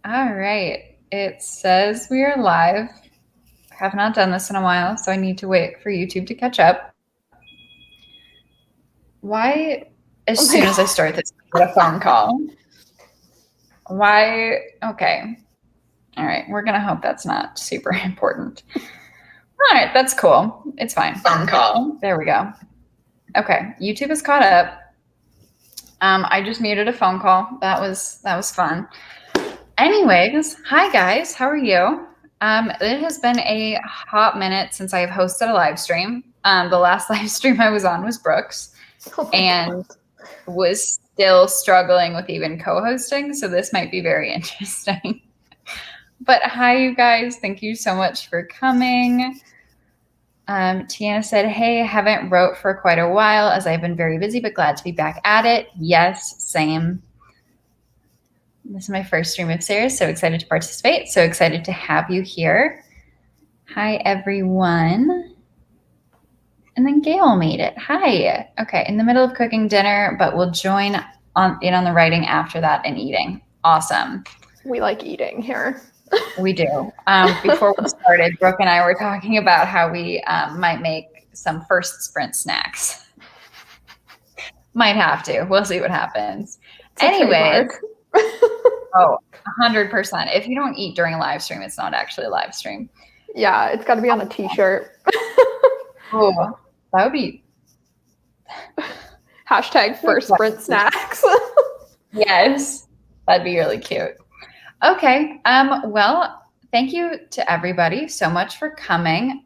All right. It says we are live. I have not done this in a while, so I need to wait for YouTube to catch up. Why, as soon as I start this, I get a phone call? Why? Okay. All right. We're going to hope that's not super important. All right. That's cool. It's fine. Phone call. There we go. Okay. YouTube is caught up. I just muted a phone call. That was fun. Anyways, hi guys. How are you? It has been a hot minute since I have hosted a live stream. The last live stream I was on was Brooke's, and was still struggling with even co-hosting, so this might be very interesting. But hi, you guys. Thank you so much for coming. Tiana said, hey, I haven't wrote for quite a while as I've been very busy, but glad to be back at it. Yes, same. This is my first stream of Sarah's. So excited to participate. So excited to have you here. Hi, everyone. And then Gail made it. Hi. Okay, in the middle of cooking dinner, but we'll join in on the writing after that and eating. Awesome. We like eating here. We do. Before we started, Brooke and I were talking about how we might make some first sprint snacks. Might have to. We'll see what happens. Anyways. Oh, 100%. If you don't eat during a live stream, it's not actually a live stream. Yeah, it's got to be on a t-shirt. Oh, that would be... Hashtag first sprint snacks. Yes, that'd be really cute. Okay, well, thank you to everybody so much for coming.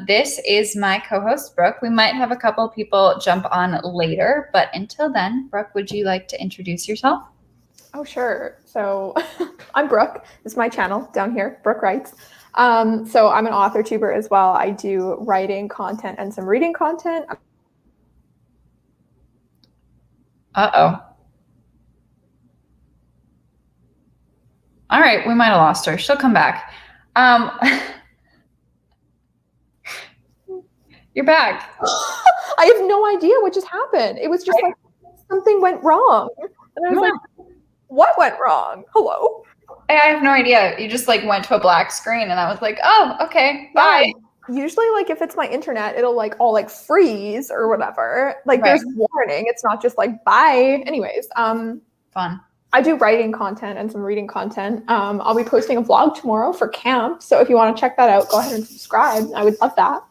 This is my co-host, Brooke. We might have a couple of people jump on later, but until then, Brooke, would you like to introduce yourself? Oh, sure. So I'm Brooke. This is my channel down here, Brooke Writes. So I'm an author tuber as well. I do writing content and some reading content. Uh-oh. All right, we might have lost her. She'll come back. You're back. I have no idea what just happened. It was just like something went wrong. And I was like, what went wrong? Hello? I have no idea. You just like went to a black screen and I was like, oh, okay, bye. Usually like if it's my internet, it'll like all like freeze or whatever. Like there's warning. It's not just like bye. Anyways, fun. I do writing content and some reading content. I'll be posting a vlog tomorrow for camp. So if you want to check that out, go ahead and subscribe. I would love that.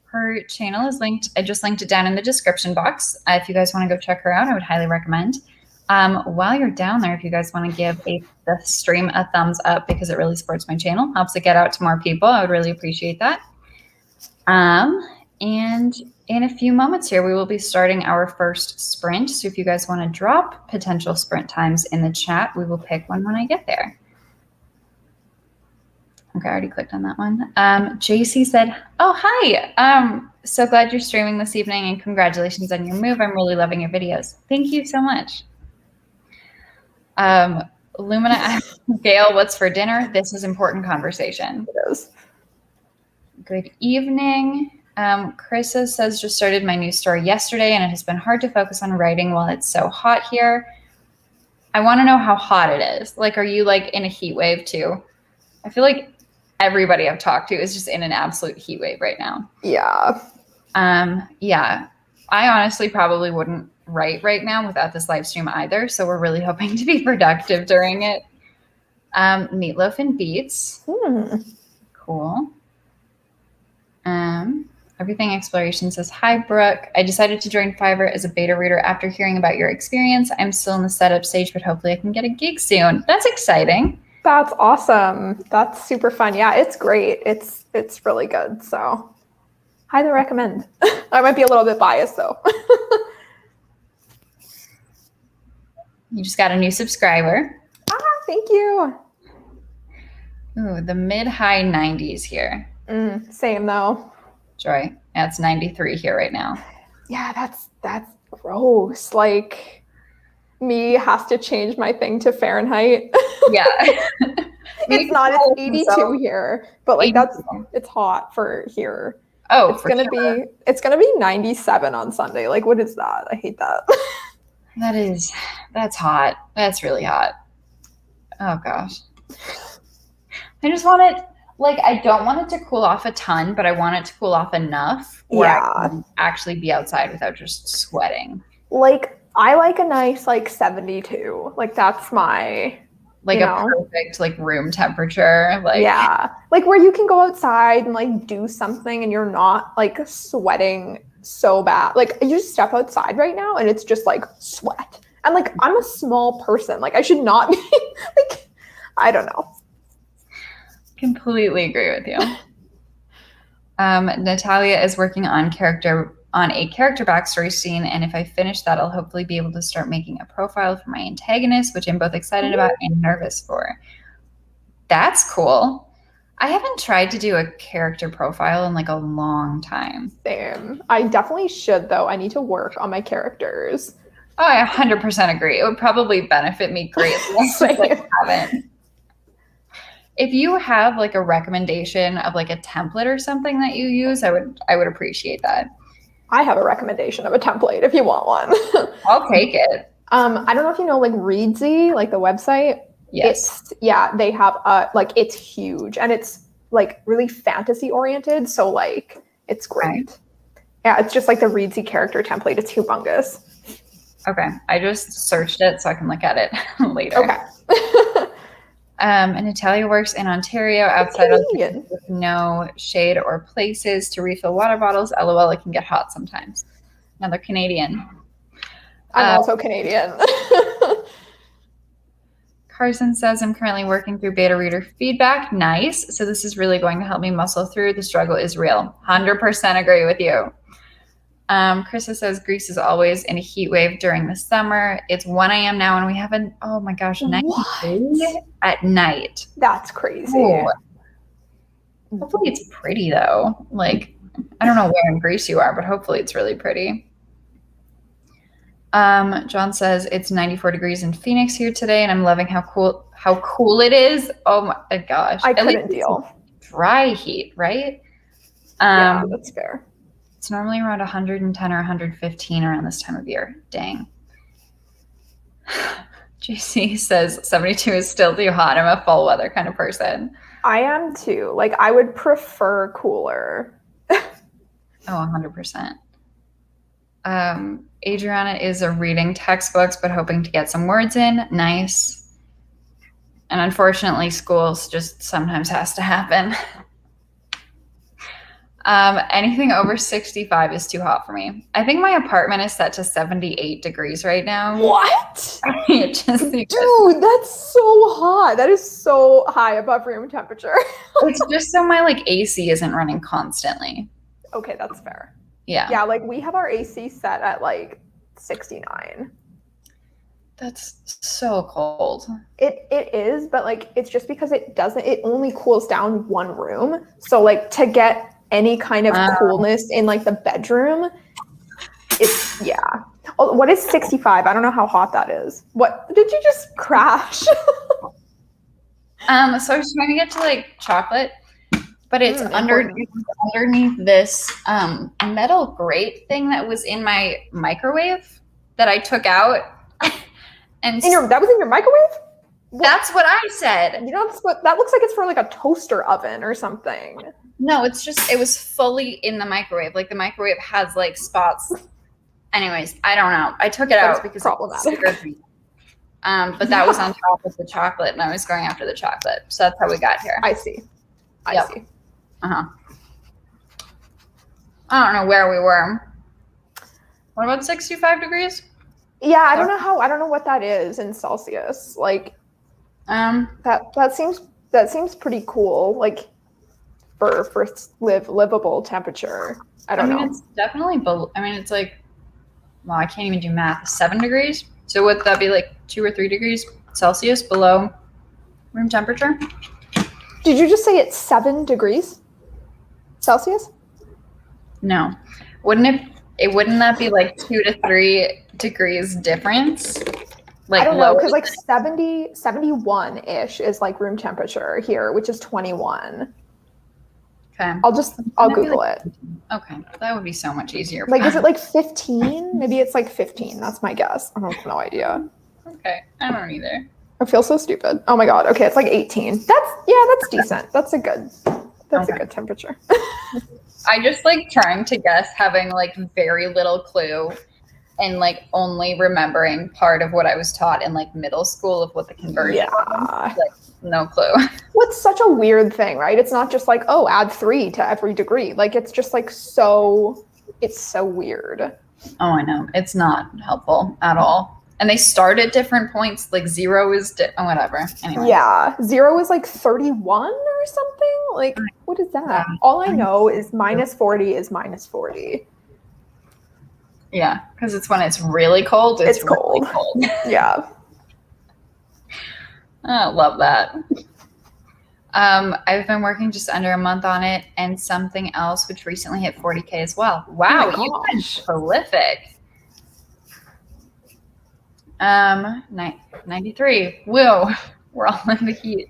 Her channel is linked. I just linked it down in the description box. If you guys want to go check her out, I would highly recommend. While you're down there, if you guys want to give the stream a thumbs up because it really supports my channel, helps it get out to more people, I would really appreciate that. And in a few moments here, we will be starting our first sprint. So if you guys want to drop potential sprint times in the chat, we will pick one when I get there. Okay, I already clicked on that one. JC said, oh, hi. So glad you're streaming this evening and congratulations on your move. I'm really loving your videos. Thank you so much. Lumina asked, Gail, what's for dinner? This is important conversation. It is. Good evening. Carissa says, just started my new store yesterday and it has been hard to focus on writing while it's so hot here. I want to know how hot it is. Like, are you like in a heat wave too? I feel like everybody I've talked to is just in an absolute heat wave right now. Yeah. Yeah. I honestly probably wouldn't write right now without this live stream either. So we're really hoping to be productive during it. Meatloaf and Beets. Cool. Everything Exploration says, hi, Brooke. I decided to join Fiverr as a beta reader after hearing about your experience. I'm still in the setup stage, but hopefully I can get a gig soon. That's exciting. That's awesome. That's super fun. Yeah, it's great. It's really good. So highly recommend. I might be a little bit biased though. You just got a new subscriber. Thank you. Ooh, the mid-high 90s here. Same though. Joy. Yeah, it's 93 here right now. Yeah, that's gross. Like me has to change my thing to Fahrenheit. Yeah. It's 82 here, but like it's hot for here. Oh, it's gonna be 97 on Sunday. Like, what is that? I hate that. That's hot. That's really hot. Oh gosh. I just want it, like, I don't want it to cool off a ton, but I want it to cool off enough where I can actually be outside without just sweating. Like, I like a nice, like, 72. Like, that's my, like a perfect, like, room temperature. Like, yeah. Like, where you can go outside and, like, do something and you're not, like, sweating so bad. Like, you just step outside right now and it's just, like, sweat. And, like, I'm a small person. Like, I should not be, like, I don't know. Completely agree with you. Natalia is working on a character backstory scene, and if I finish that, I'll hopefully be able to start making a profile for my antagonist, which I'm both excited about and nervous for. That's cool. I haven't tried to do a character profile in like a long time. Same. I definitely should, though. I need to work on my characters. Oh, I 100% agree. It would probably benefit me greatly if I haven't. If you have like a recommendation of like a template or something that you use, I would appreciate that. I have a recommendation of a template if you want one. I'll take it. I don't know if you know like Readsy, like the website. Yes. They have like it's huge and it's like really fantasy oriented. So like it's great. Right. Yeah, it's just like the Readsy character template. It's humongous. Okay. I just searched it so I can look at it later. Okay. And Natalia works in Ontario outside of with no shade or places to refill water bottles. LOL, it can get hot sometimes. Another Canadian. I'm also Canadian. Carson says, I'm currently working through beta reader feedback. Nice. So this is really going to help me muscle through. The struggle is real. 100% agree with you. Krista says Greece is always in a heat wave during the summer. It's 1 a.m. now and we have an, oh my gosh, 90 at night. That's crazy. Ooh. Hopefully it's pretty though. Like, I don't know where in Greece you are, but hopefully it's really pretty. John says it's 94 degrees in Phoenix here today and I'm loving how cool it is. Oh my gosh. I couldn't deal. Dry heat, right? Yeah, that's fair. It's normally around 110 or 115 around this time of year. Dang. JC says 72 is still too hot. I'm a fall weather kind of person. I am too. Like, I would prefer cooler. Oh, 100%. Adriana is reading textbooks, but hoping to get some words in. Nice. And unfortunately, schools just sometimes has to happen. Anything over 65 is too hot for me. I think my apartment is set to 78 degrees right now. What? Dude, that's so hot. That is so high above room temperature. It's just so my like AC isn't running constantly. Okay, that's fair. Yeah. Yeah, like we have our AC set at like 69. That's so cold. It is, but like it's just because it only cools down one room. So like to get any kind of coolness in like the bedroom, it's Oh, what is 65? I don't know how hot that is. What did you just crash? So I was trying to get to like chocolate, but it's underneath this metal grate thing that was in my microwave that I took out. And that was in your microwave? That's what I said. You know, that looks like it's for like a toaster oven or something. No, it was fully in the microwave. Like the microwave has like spots. Anyways, I don't know. I took it out because problematic. It was but that was on top of the chocolate and I was going after the chocolate. So that's how we got here. I see. I see. Uh-huh. I don't know where we were. What about 65 degrees? Yeah, I don't know what that is in Celsius. Like that seems pretty cool. Like for livable temperature. I don't know. It's definitely below. I mean, it's like, well, I can't even do math. 7 degrees. So would that be like 2 or 3 degrees Celsius below room temperature? Did you just say it's 7 degrees Celsius? No. Wouldn't that be like 2 to 3 degrees difference? Like, I don't know, because like 71-ish is like room temperature here, which is 21. Okay. I'll Google it. Okay. That would be so much easier. Like, is it like 15? Maybe it's like 15. That's my guess. I have no idea. Okay. I don't either. I feel so stupid. Oh my god. Okay, it's like 18. That's decent. That's a good temperature. I just like trying to guess, having like very little clue and like only remembering part of what I was taught in like middle school of what the conversion was. Like, no clue. What's such a weird thing, right? It's not just like, oh, add 3 to every degree. Like, it's just like it's so weird. Oh, I know. It's not helpful at all. And they start at different points. Like 0 is whatever. Anyway. Yeah, 0 is like 31 or something. Like, what is that? All I know is -40 is -40. Yeah, because it's when it's really cold. It's really cold. Yeah. I love that. I've been working just under a month on it, and something else which recently hit 40K as well. Wow, you've been prolific. 93. Whoa, we're all in the heat.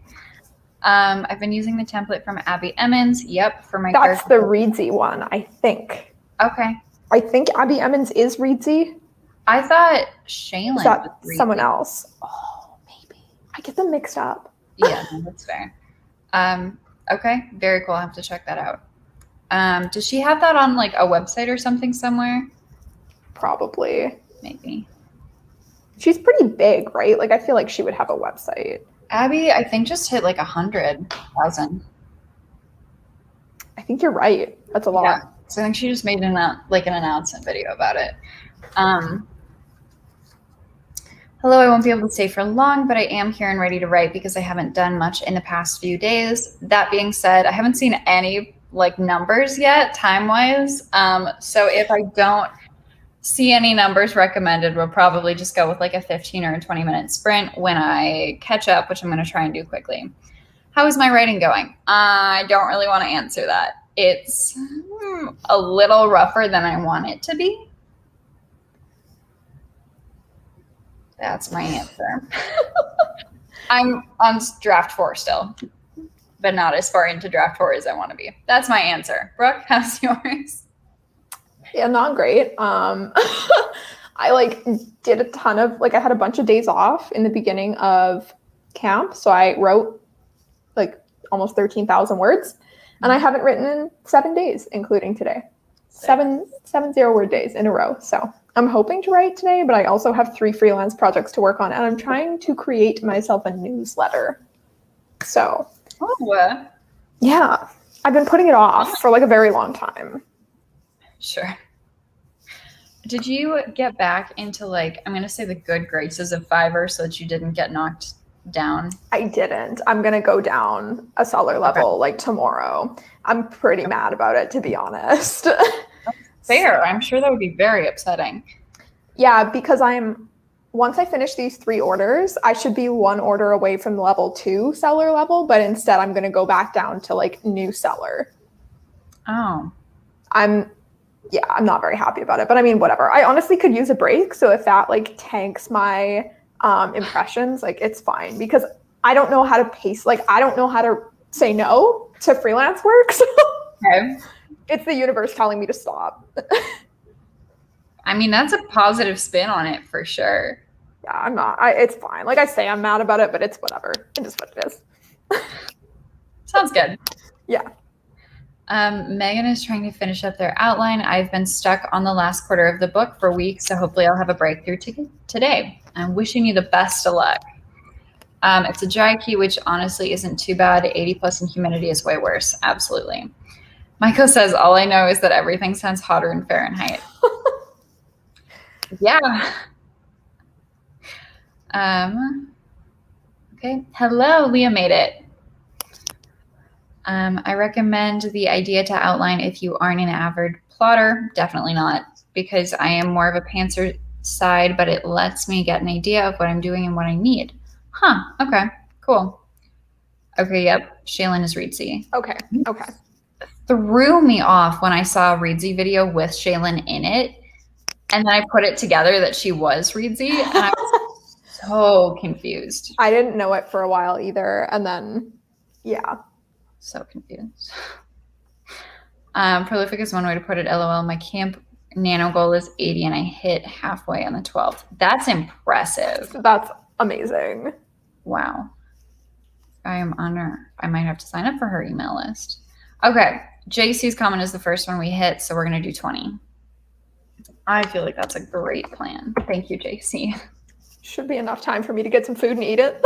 I've been using the template from Abby Emmons. Yep, for my. That's the Reedsy one, I think. Okay. I think Abby Emmons is Reedsy. I thought Shaylin was that someone else. Oh, maybe. I get them mixed up. Yeah, no, that's fair. Okay, very cool. I'll have to check that out. Does she have that on like a website or something somewhere? Probably. Maybe. She's pretty big, right? Like, I feel like she would have a website. Abby, I think, just hit like 100,000. I think you're right. That's a lot. Yeah. So I think she just made an announcement video about it. Hello, I won't be able to stay for long, but I am here and ready to write because I haven't done much in the past few days. That being said, I haven't seen any like numbers yet, time-wise. So if I don't see any numbers recommended, we'll probably just go with like a 15 or a 20-minute sprint when I catch up, which I'm going to try and do quickly. How is my writing going? I don't really want to answer that. It's a little rougher than I want it to be. That's my answer. I'm on draft 4 still, but not as far into draft 4 as I want to be. That's my answer. Brooke, how's yours? Yeah, not great. I like did a ton of I had a bunch of days off in the beginning of camp, so I wrote like almost 13,000 words, and I haven't written in 7 days, including today. 7 0-word days in a row. So I'm hoping to write today, but I also have 3 freelance projects to work on, and I'm trying to create myself a newsletter. So, yeah, I've been putting it off for like a very long time. Sure. Did you get back into like, I'm going to say the good graces of Fiverr so that you didn't get knocked down? I didn't. I'm going to go down a seller level like tomorrow. I'm pretty mad about it, to be honest. Fair. I'm sure that would be very upsetting. Yeah, because once I finish these 3 orders, I should be 1 order away from level 2 seller level, but instead I'm going to go back down to like new seller. Oh. I'm not very happy about it, but I mean, whatever. I honestly could use a break. So if that like tanks my impressions, like it's fine, because I don't know how to pace. Like, I don't know how to say no to freelance work. So okay. It's the universe telling me to stop. I mean, that's a positive spin on it for sure. Yeah, I'm not. It's fine. Like I say, I'm mad about it, but it's whatever. It is what it is. Sounds good. Yeah. Megan is trying to finish up their outline. I've been stuck on the last quarter of the book for weeks, so hopefully I'll have a breakthrough today. I'm wishing you the best of luck. It's a dry key, which honestly isn't too bad. 80+ in humidity is way worse. Absolutely. Michael says, all I know is that everything sounds hotter in Fahrenheit. Yeah. Okay. Hello, Leah made it. I recommend the idea to outline if you aren't an avid plotter. Definitely not, because I am more of a pantser side, but it lets me get an idea of what I'm doing and what I need. Huh. Okay. Cool. Okay. Yep. Shaylin is Reedsy. Okay. Threw me off when I saw a Reedsy video with Shaylin in it, and then I put it together that she was Reedsy, and I was so confused. I didn't know it for a while either, and then yeah. So confused. Prolific is one way to put it. LOL. My camp nano goal is 80 and I hit halfway on the 12th. That's impressive. That's amazing. Wow. I might have to sign up for her email list. Okay. JC's comment is the first one we hit, so we're going to do 20. I feel like that's a great plan. Thank you, JC. Should be enough time for me to get some food and eat it.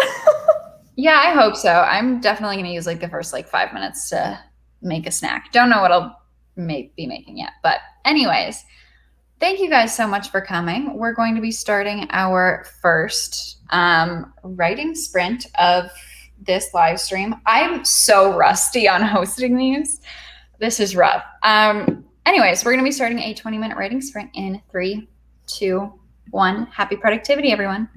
Yeah, I hope so. I'm definitely going to use like the first like 5 minutes to make a snack. Don't know what I'll be making yet. But anyways, thank you guys so much for coming. We're going to be starting our first writing sprint of this live stream. I'm so rusty on hosting these. This is rough. Anyways, we're going to be starting a 20-minute writing sprint in 3, 2, 1. Happy productivity, everyone.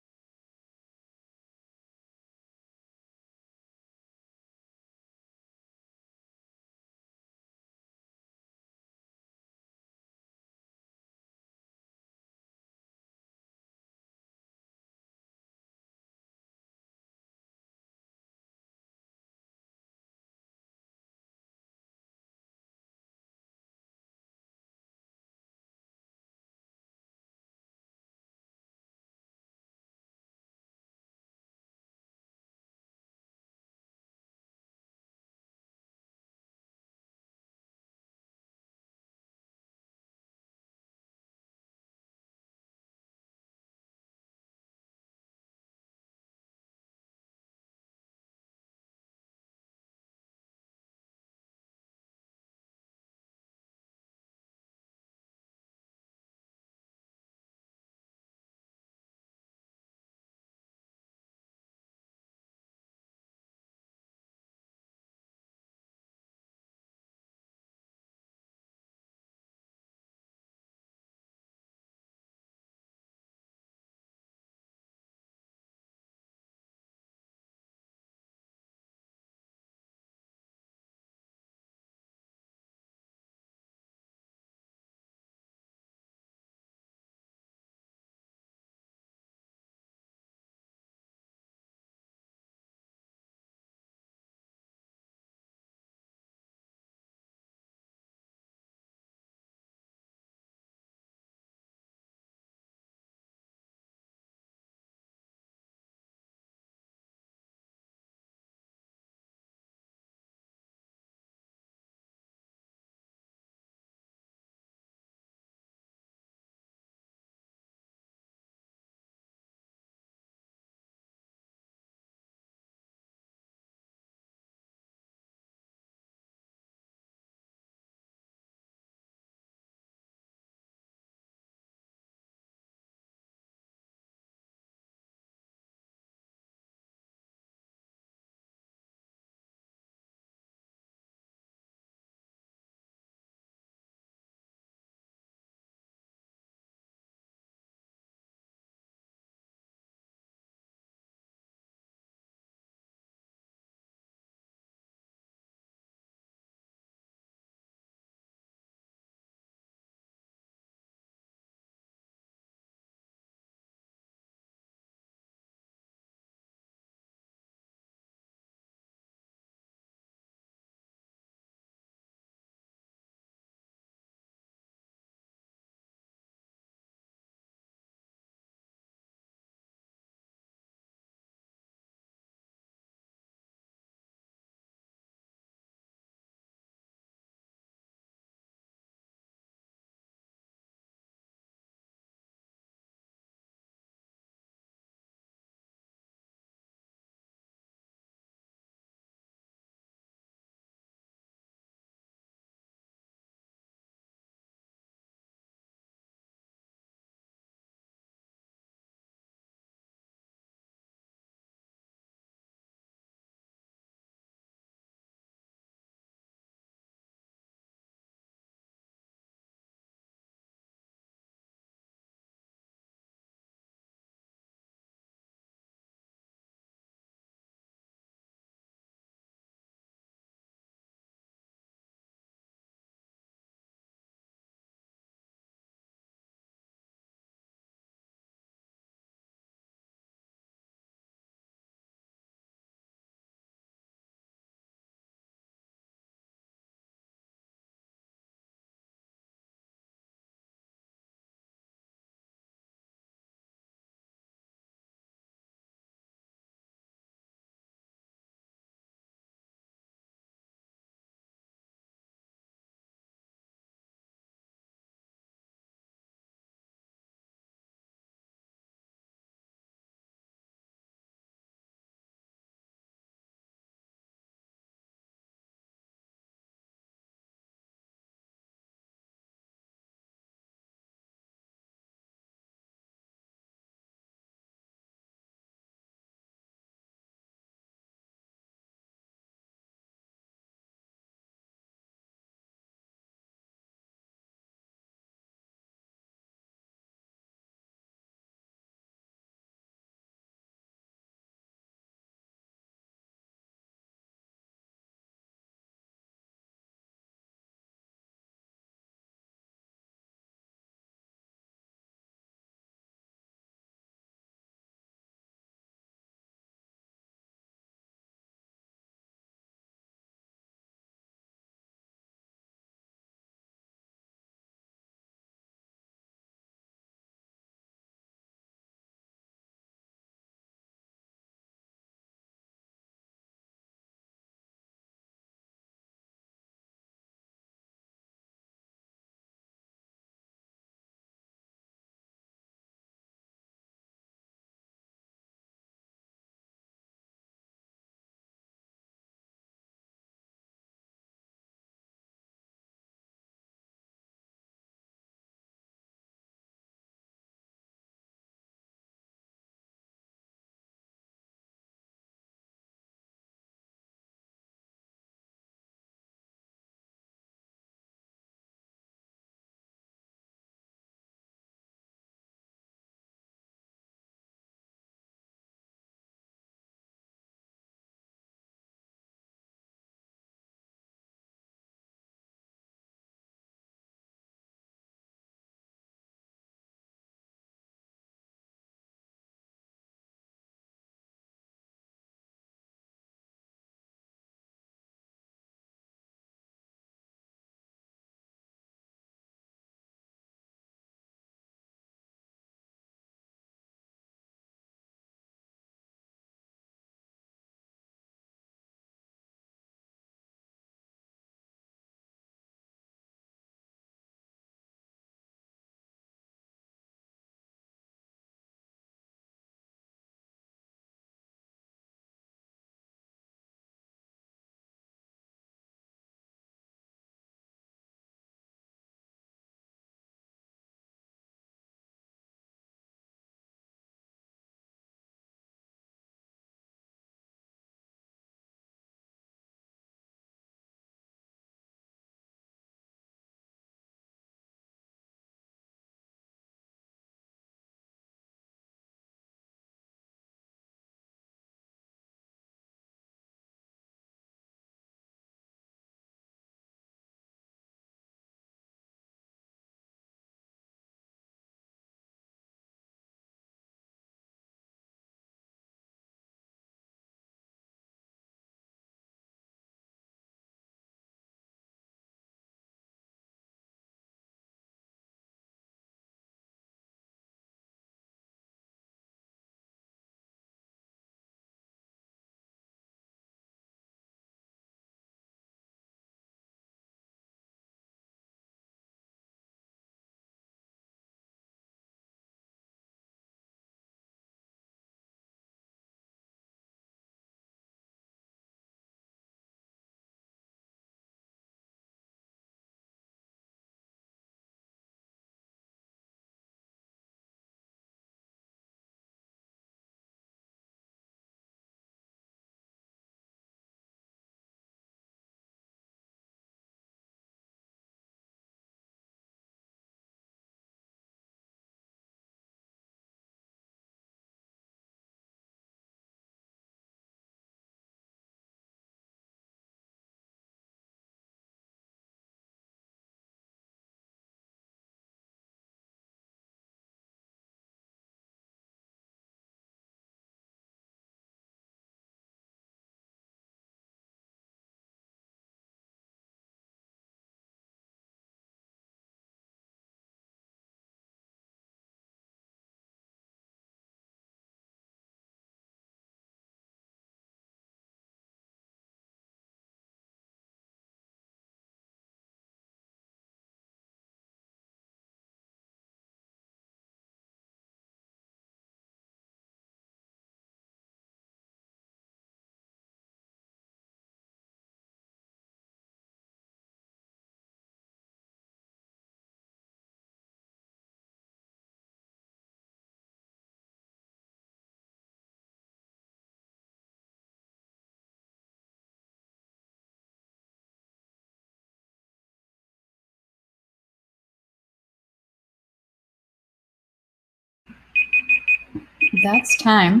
that's time.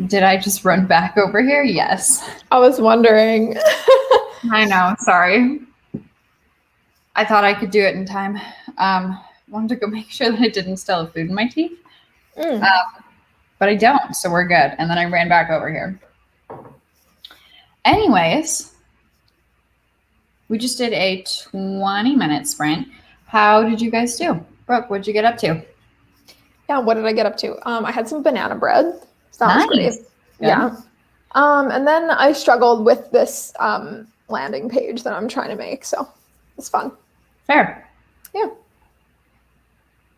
Did I just run back over here? Yes. I was wondering. I know. Sorry. I thought I could do it in time. Wanted to go make sure that I didn't still have food in my teeth. But I don't, so we're good. And then I ran back over here. Anyways, we just did a 20-minute sprint. How did you guys do? Brooke, what'd you get up to? Yeah, what did I get up to? I had some banana bread. So that was great. Good. Yeah. And then I struggled with this landing page that I'm trying to make. So it's fun. Fair. Yeah.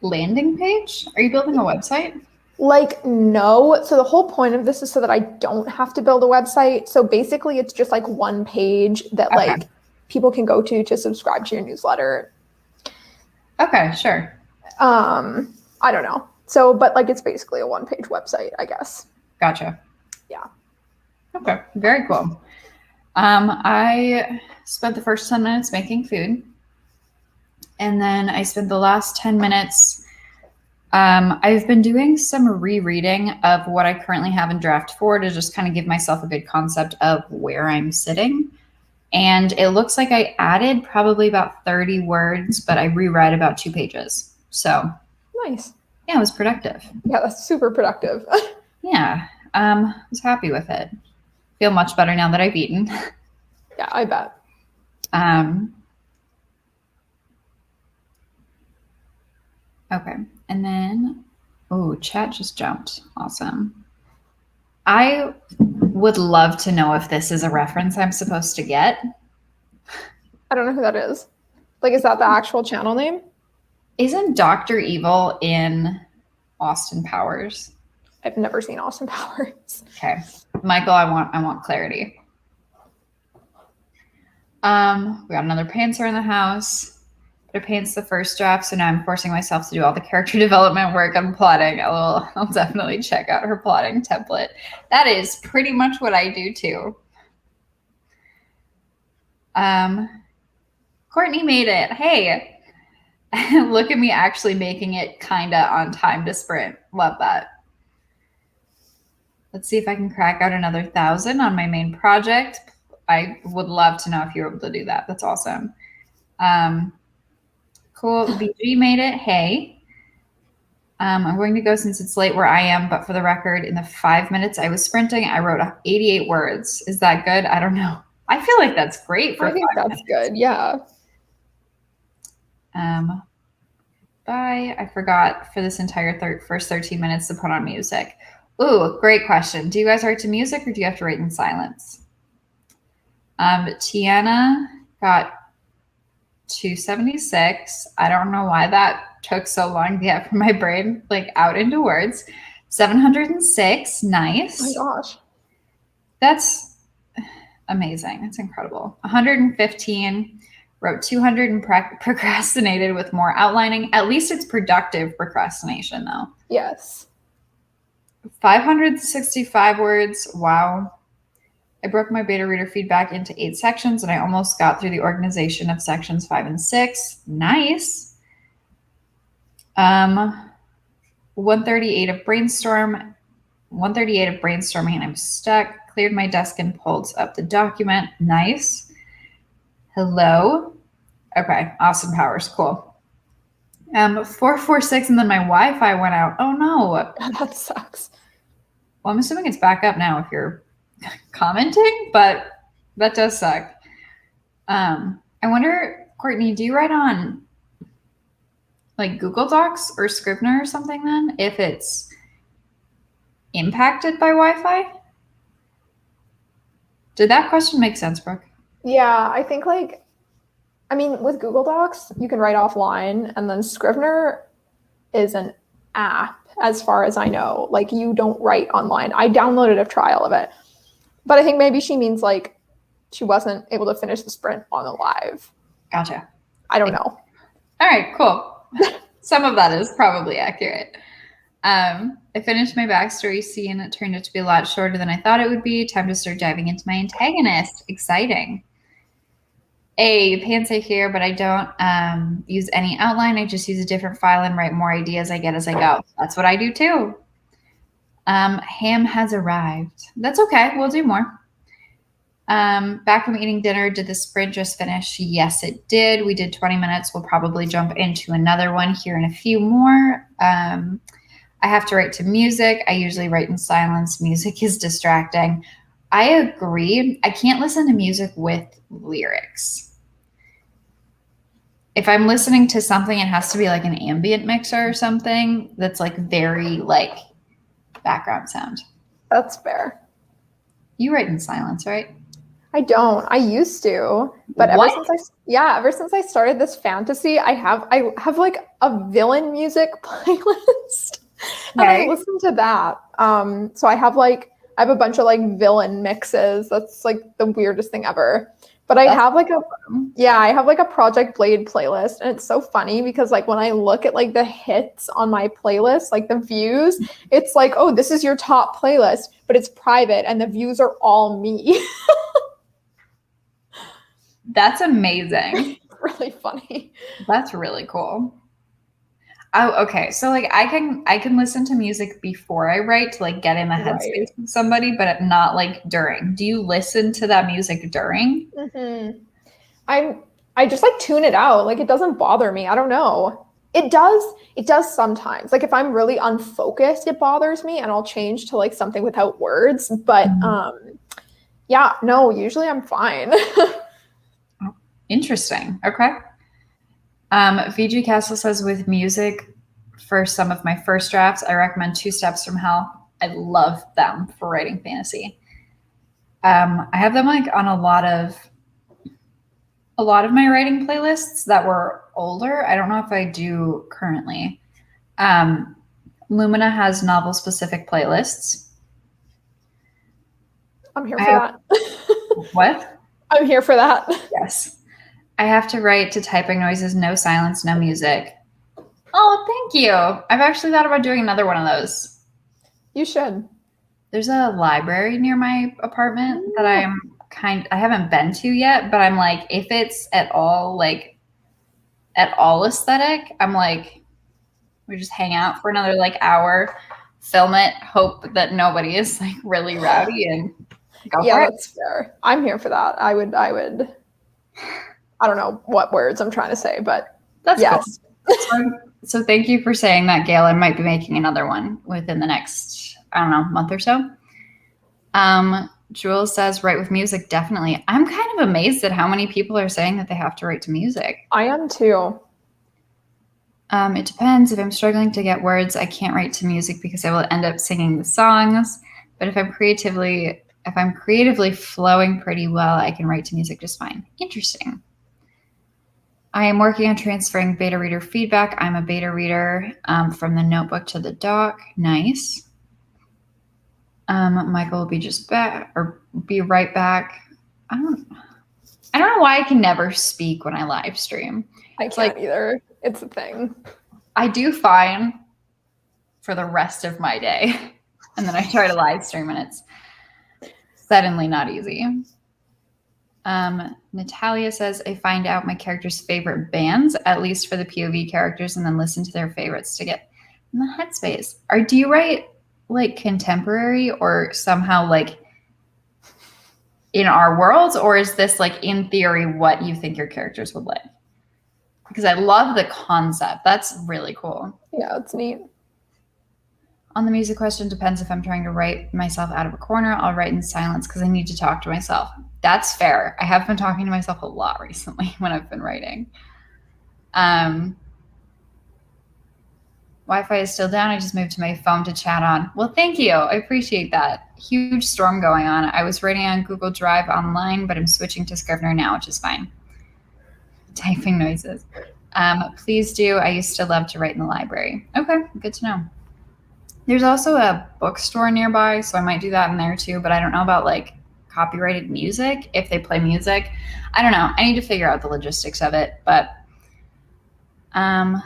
Landing page? Are you building a website? Like, no. So the whole point of this is so that I don't have to build a website. So basically it's just like one page that like people can go to subscribe to your newsletter. Okay, sure. I don't know. So, but like it's basically a one-page website, I guess. Gotcha. Yeah. Okay, very cool. I spent the first 10 minutes making food. And then I spent the last 10 minutes. I've been doing some rereading of what I currently have in draft 4 to just kind of give myself a good concept of where I'm sitting. And it looks like I added probably about 30 words, but I reread about 2 pages. So nice. Yeah, it was productive. Yeah, that's super productive. Yeah, I was happy with it. Feel much better now that I've eaten. Yeah, I bet. Okay, and then, oh, chat just jumped. Awesome. I would love to know if this is a reference I'm supposed to get. I don't know who that is. Like, is that the actual channel name? Isn't Dr. Evil in Austin Powers? I've never seen Austin Powers. Okay, Michael, I want clarity. We got another pantser in the house. But it paints the first draft, so now I'm forcing myself to do all the character development work on plotting. I'll definitely check out her plotting template. That is pretty much what I do too. Courtney made it. Hey, look at me actually making it kinda on time to sprint. Love that. Let's see if I can crack out another 1,000 on my main project. I would love to know if you're able to do that. That's awesome. Cool. BG made it. Hey. I'm going to go since it's late where I am, but for the record, in the 5 minutes I was sprinting, I wrote 88 words. Is that good? I don't know. I feel like that's great for 5 minutes. I think that's good. Yeah. Bye. I forgot for this entire first 13 minutes to put on music. Ooh, great question. Do you guys write to music or do you have to write in silence? Tiana got 276. I don't know why that took so long to get from my brain like out into words. 706. Nice. Oh my gosh. That's amazing. That's incredible. 115. Wrote 200 and procrastinated with more outlining. At least it's productive procrastination though. Yes. 565 words. Wow. I broke my beta reader feedback into 8 sections and I almost got through the organization of sections 5 and 6. Nice. 138 of brainstorming and I'm stuck. Cleared my desk and pulled up the document. Nice. Hello. Okay. Awesome powers. Cool. 446 and then my Wi-Fi went out. Oh no. That sucks. Well, I'm assuming it's back up now if you're commenting, but that does suck. I wonder, Courtney, do you write on like Google Docs or Scrivener or something then if it's impacted by Wi-Fi? Did that question make sense, Brooke? Yeah, I think like, I mean, with Google Docs, you can write offline and then Scrivener is an app as far as I know. Like you don't write online. I downloaded a trial of it. But I think maybe she means like she wasn't able to finish the sprint on the live. Gotcha. I don't know. All right, cool. Some of that is probably accurate. I finished my backstory scene. It turned out to be a lot shorter than I thought it would be. Time to start diving into my antagonist. Exciting. You can say here, but I don't use any outline. I just use a different file and write more ideas I get as I go. That's what I do too. Ham has arrived. That's okay. We'll do more. Back from eating dinner, did the sprint just finish? Yes, it did. We did 20 minutes. We'll probably jump into another one here in a few more. I have to write to music. I usually write in silence. Music is distracting. I agree. I can't listen to music with lyrics. If I'm listening to something, it has to be like an ambient mixer or something that's like very like background sound. That's fair. You write in silence, right? I don't. I used to, but ever since I started this fantasy, I have like a villain music playlist, and I listen to that. So I have a bunch of like villain mixes. That's like the weirdest thing ever. But I have like a Project Blade playlist, and it's so funny because like when I look at like the hits on my playlist, like the views, it's like, oh, this is your top playlist, but it's private and the views are all me. That's amazing. Really funny. That's really cool. Oh, okay. So like I can listen to music before I write to like get in the headspace with somebody, but not like during. Do you listen to that music during? Mm-hmm. I just like tune it out. Like it doesn't bother me. I don't know. It does sometimes. Like if I'm really unfocused, it bothers me and I'll change to like something without words. But usually I'm fine. Interesting. Okay. VG Castle says with music for some of my first drafts, I recommend 2 Steps from Hell. I love them for writing fantasy. I have them like on a lot of my writing playlists that were older. I don't know if I do currently. Lumina has novel specific playlists. I'm here for that. What? I'm here for that. Yes. I have to write to typing noises, no silence, no music. Oh, thank you. I've actually thought about doing another one of those. You should. There's a library near my apartment that I haven't been to yet, but I'm like, if it's at all aesthetic, I'm like, we just hang out for another like hour, film it, hope that nobody is like really rowdy and go for it. Yeah, that's fair. I'm here for that. I would I don't know what words I'm trying to say, but that's yes. Cool. So thank you for saying that, Gail. I might be making another one within the next, I don't know, month or so. Jules says, write with music, definitely. I'm kind of amazed at how many people are saying that they have to write to music. I am too. It depends. If I'm struggling to get words, I can't write to music because I will end up singing the songs. But if I'm creatively flowing pretty well, I can write to music just fine. Interesting. I am working on transferring beta reader feedback. I'm a beta reader from the notebook to the doc. Nice. Michael will be right back. I don't know why I can never speak when I live stream. I can't either. It's a thing. I do fine for the rest of my day. And then I try to live stream and it's suddenly not easy. Natalia says, I find out my character's favorite bands, at least for the POV characters, and then listen to their favorites to get in the headspace. Do you write like contemporary or somehow like in our worlds, or is this like in theory what you think your characters would like? Because I love the concept. That's really cool. Yeah, it's neat. On the music question, depends if I'm trying to write myself out of a corner. I'll write in silence because I need to talk to myself. That's fair. I have been talking to myself a lot recently when I've been writing. Wi-Fi is still down. I just moved to my phone to chat on. Well, thank you. I appreciate that. Huge storm going on. I was writing on Google Drive online, but I'm switching to Scrivener now, which is fine. Typing noises. Please do. I used to love to write in the library. Okay, good to know. There's also a bookstore nearby, so I might do that in there too, but I don't know about like copyrighted music, if they play music. I don't know. I need to figure out the logistics of it, but thank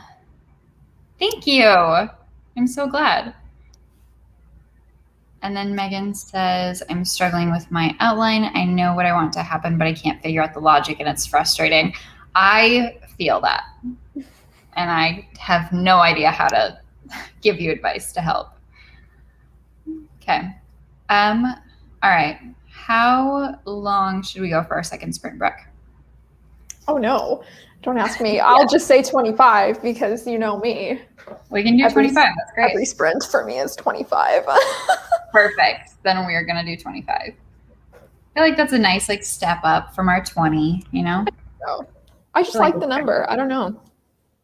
you. I'm so glad. And then Megan says, I'm struggling with my outline. I know what I want to happen, but I can't figure out the logic and it's frustrating. I feel that. And I have no idea how to give you advice to help. Okay. All right. How long should we go for our second sprint, Brooke? Oh no, don't ask me. I'll just say 25 because you know me. We can do 25. That's great. Every sprint for me is 25. Perfect. Then we are going to do 25. I feel like that's a nice like step up from our 20, you know? So, I just like the number. I don't know.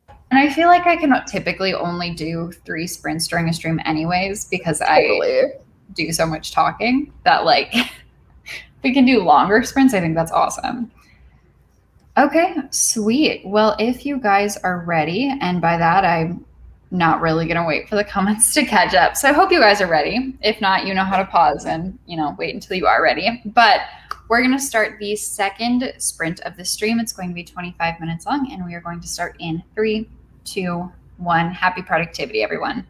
And I feel like I can typically only do 3 sprints during a stream anyways because I do so much talking that like if we can do longer sprints, I think that's awesome. Okay, sweet. Well, if you guys are ready, and by that I'm not really going to wait for the comments to catch up. So I hope you guys are ready. If not, you know how to pause and, wait until you are ready. But we're going to start the second sprint of the stream. It's going to be 25 minutes long, and we are going to start in 3, 2, 1. Happy productivity, everyone.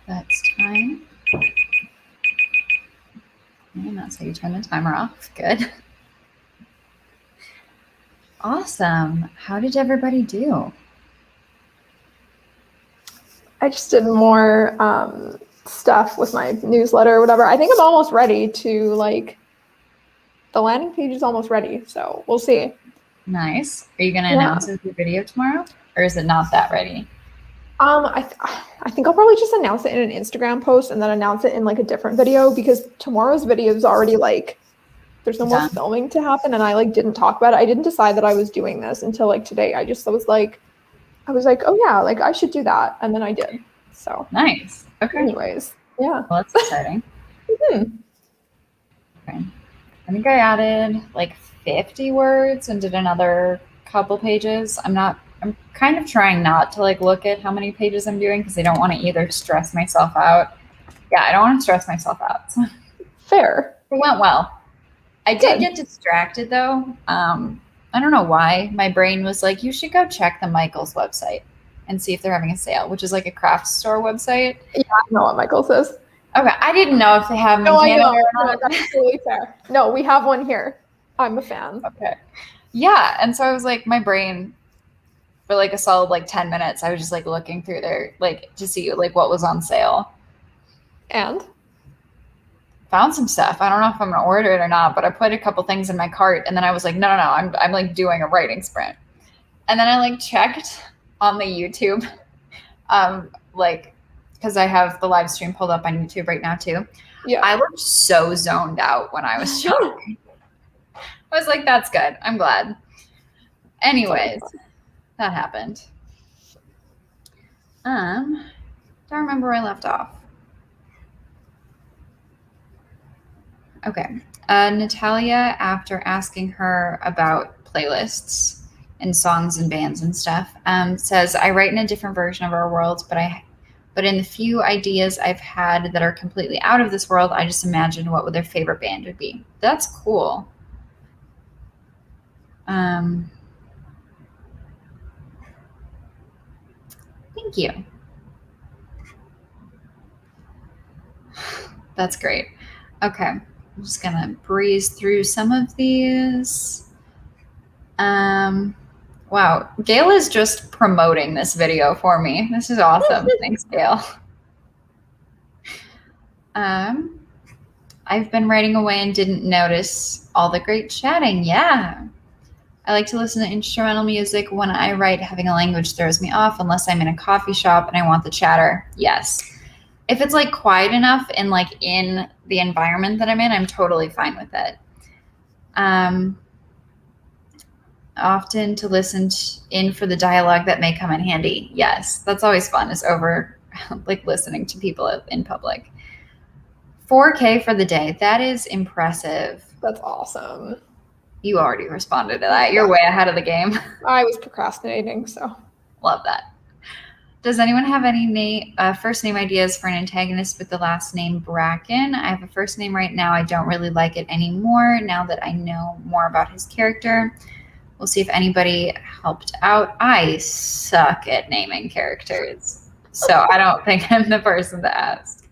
That's time. And that's how you turn the timer off. Good. Awesome. How did everybody do? I just did more stuff with my newsletter or whatever. I think I'm almost ready to the landing page is almost ready, so we'll see. Nice. Are you going to announce your video tomorrow, or is it not that ready? I think I'll probably just announce it in an Instagram post and then announce it in a different video, because tomorrow's video is already there's no more filming to happen, and I didn't talk about it. I didn't decide that I was doing this until today. I was like, oh yeah, I should do that, and then I did. So nice. Okay. Anyways, yeah. Well, that's exciting. Okay. I think I added 50 words and did another couple pages. I'm kind of trying not to look at how many pages I'm doing, because I don't want to either stress myself out. Yeah, I don't want to stress myself out. Fair. It went well. I did get distracted though. I don't know why. My brain was like, you should go check the Michaels website and see if they're having a sale, which is a craft store website. Yeah, I know what Michaels is. Okay, I didn't know if they have them in Canada or not. No, that's totally fair. No, we have one here. I'm a fan. Okay. Yeah, and so I was my brain, for a solid 10 minutes, I was just looking through there to see what was on sale. And? Found some stuff. I don't know if I'm gonna order it or not, but I put a couple things in my cart, and then I was like, no, I'm doing a writing sprint. And then I checked on the YouTube, because I have the live stream pulled up on YouTube right now too. Yeah. I looked so zoned out when I was shopping. I was like, that's good. I'm glad. Anyways, that happened. Don't remember where I left off. Okay. Natalia, after asking her about playlists and songs and bands and stuff, says, I write in a different version of our world, but in the few ideas I've had that are completely out of this world, I just imagine what their favorite band would be. That's cool. Thank you. That's great. Okay. I'm just going to breeze through some of these. Wow. Gail is just promoting this video for me. This is awesome. Thanks, Gail. I've been writing away and didn't notice all the great chatting. Yeah. I like to listen to instrumental music when I write. Having a language throws me off unless I'm in a coffee shop and I want the chatter. Yes. If it's quiet enough and in the environment that I'm in, I'm totally fine with it. Often to listen in for the dialogue that may come in handy. Yes, that's always fun, is over listening to people in public. 4K for the day. That is impressive. That's awesome. You already responded to that. You're way ahead of the game. I was procrastinating, so. Love that. Does anyone have any first name ideas for an antagonist with the last name Bracken? I have a first name right now. I don't really like it anymore now that I know more about his character. We'll see if anybody helped out. I suck at naming characters, so I don't think I'm the person to ask.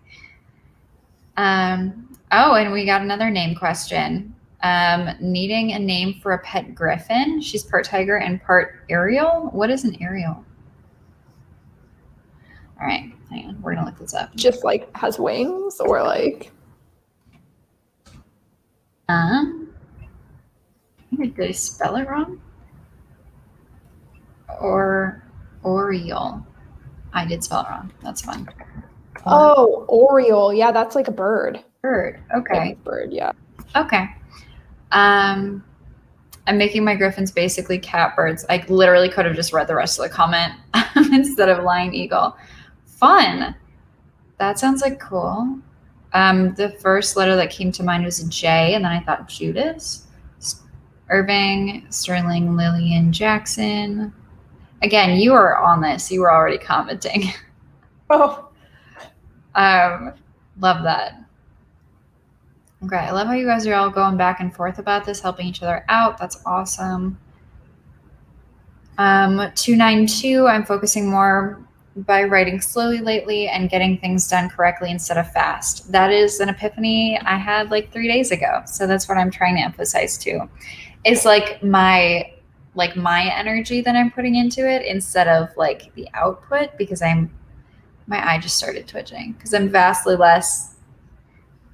Oh, and we got another name question. Needing a name for a pet griffin. She's part tiger and part Ariel. What is an Ariel? All right, hang on. We're going to look this up. Just has wings or Did I spell it wrong? Or Oriole. I did spell it wrong. That's fine. Oh, Oriole. Yeah, that's a bird. Bird. Okay. Bird, yeah. Okay. I'm making my griffins basically catbirds. I literally could have just read the rest of the comment instead of Lion Eagle. Fun. That sounds cool. The first letter that came to mind was a J, and then I thought Judas. Irving, Sterling, Lillian, Jackson. Again, you are on this. You were already commenting. Oh. Love that. Okay, I love how you guys are all going back and forth about this, helping each other out. That's awesome. 292, I'm focusing more by writing slowly lately and getting things done correctly instead of fast. That is an epiphany I had like 3 days ago. So that's what I'm trying to emphasize too. It's like my energy that I'm putting into it instead of like the output, because my eye just started twitching because I'm vastly less.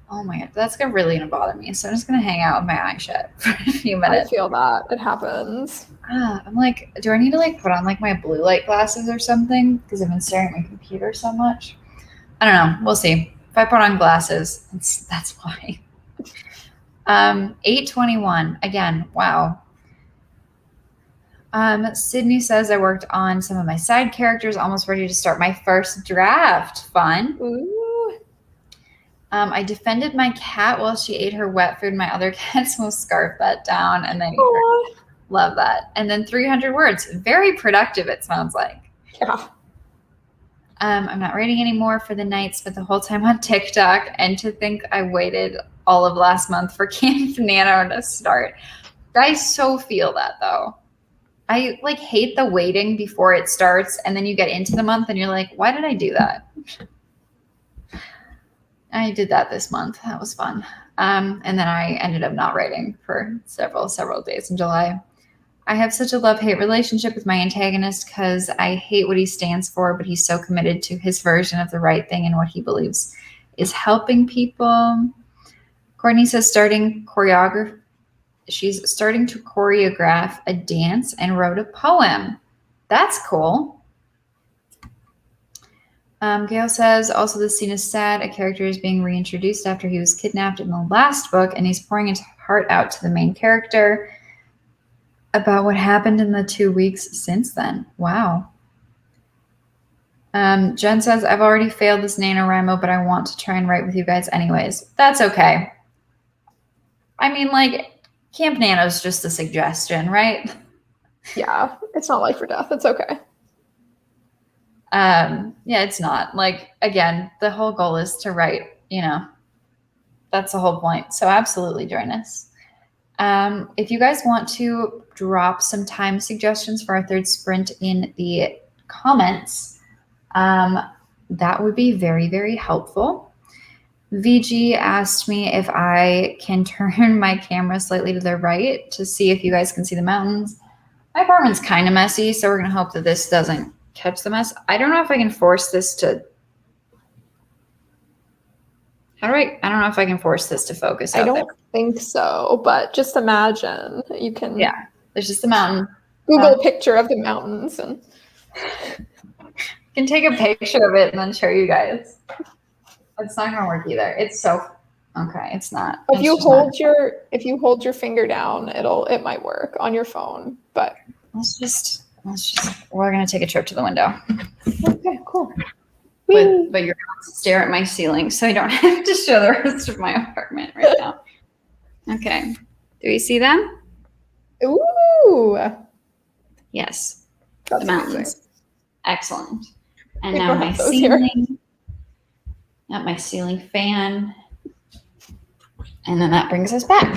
Oh my God, that's really gonna bother me. So I'm just gonna hang out with my eye shut for a few minutes. I feel that it happens. I'm like, do I need to like put on like my blue light glasses or something? Because I've been staring at my computer so much. I don't know. We'll see. If I put on glasses, that's why. 8:21 again. Wow. Sydney says I worked on some of my side characters, almost ready to start my first draft. Fun. Ooh. I defended my cat while she ate her wet food. My other cats will scarf that down and then eat her. Love that. And then 300 words. Very productive, it sounds like. Yeah. I'm not writing anymore for the night, spent the whole time on TikTok, and to think I waited all of last month for Camp Nano to start. I so feel that though. I like hate the waiting before it starts, and then you get into the month and you're like, why did I do that? I did that this month. That was fun. And then I ended up not writing for several days in July. I have such a love-hate relationship with my antagonist because I hate what he stands for, but he's so committed to his version of the right thing and what he believes is helping people. Courtney says she's starting to choreograph a dance and wrote a poem. That's cool. Gail says, also this scene is sad. A character is being reintroduced after he was kidnapped in the last book, and he's pouring his heart out to the main character about what happened in the 2 weeks since then. Wow. Jen says, I've already failed this NaNoWriMo, but I want to try and write with you guys anyways. That's okay. I mean, like, Camp Nano's just a suggestion, right? Yeah, it's not life or death. It's okay. Yeah, it's not. Like, again, the whole goal is to write, that's the whole point. So absolutely join us. If you guys want to drop some time suggestions for our third sprint in the comments, that would be very, very helpful. VG asked me if I can turn my camera slightly to the right to see if you guys can see the mountains. My apartment's kind of messy, so we're going to hope that this doesn't catch the mess. I don't know if I can force this to... I don't know if I can force this to focus. I don't think so, but just imagine you can. Yeah, there's just a mountain. Google a picture of the mountains and you can take a picture of it and then show you guys. It's not gonna work either. It's so okay. It's not. If you hold your finger down, it might work on your phone. But let's just we're gonna take a trip to the window. Okay, cool. But you're going to stare at my ceiling, so I don't have to show the rest of my apartment right now. Okay. Do we see them? Ooh. Yes. That's the mountains. amazing. Excellent. And now my ceiling. Not my ceiling fan. And then that brings us back.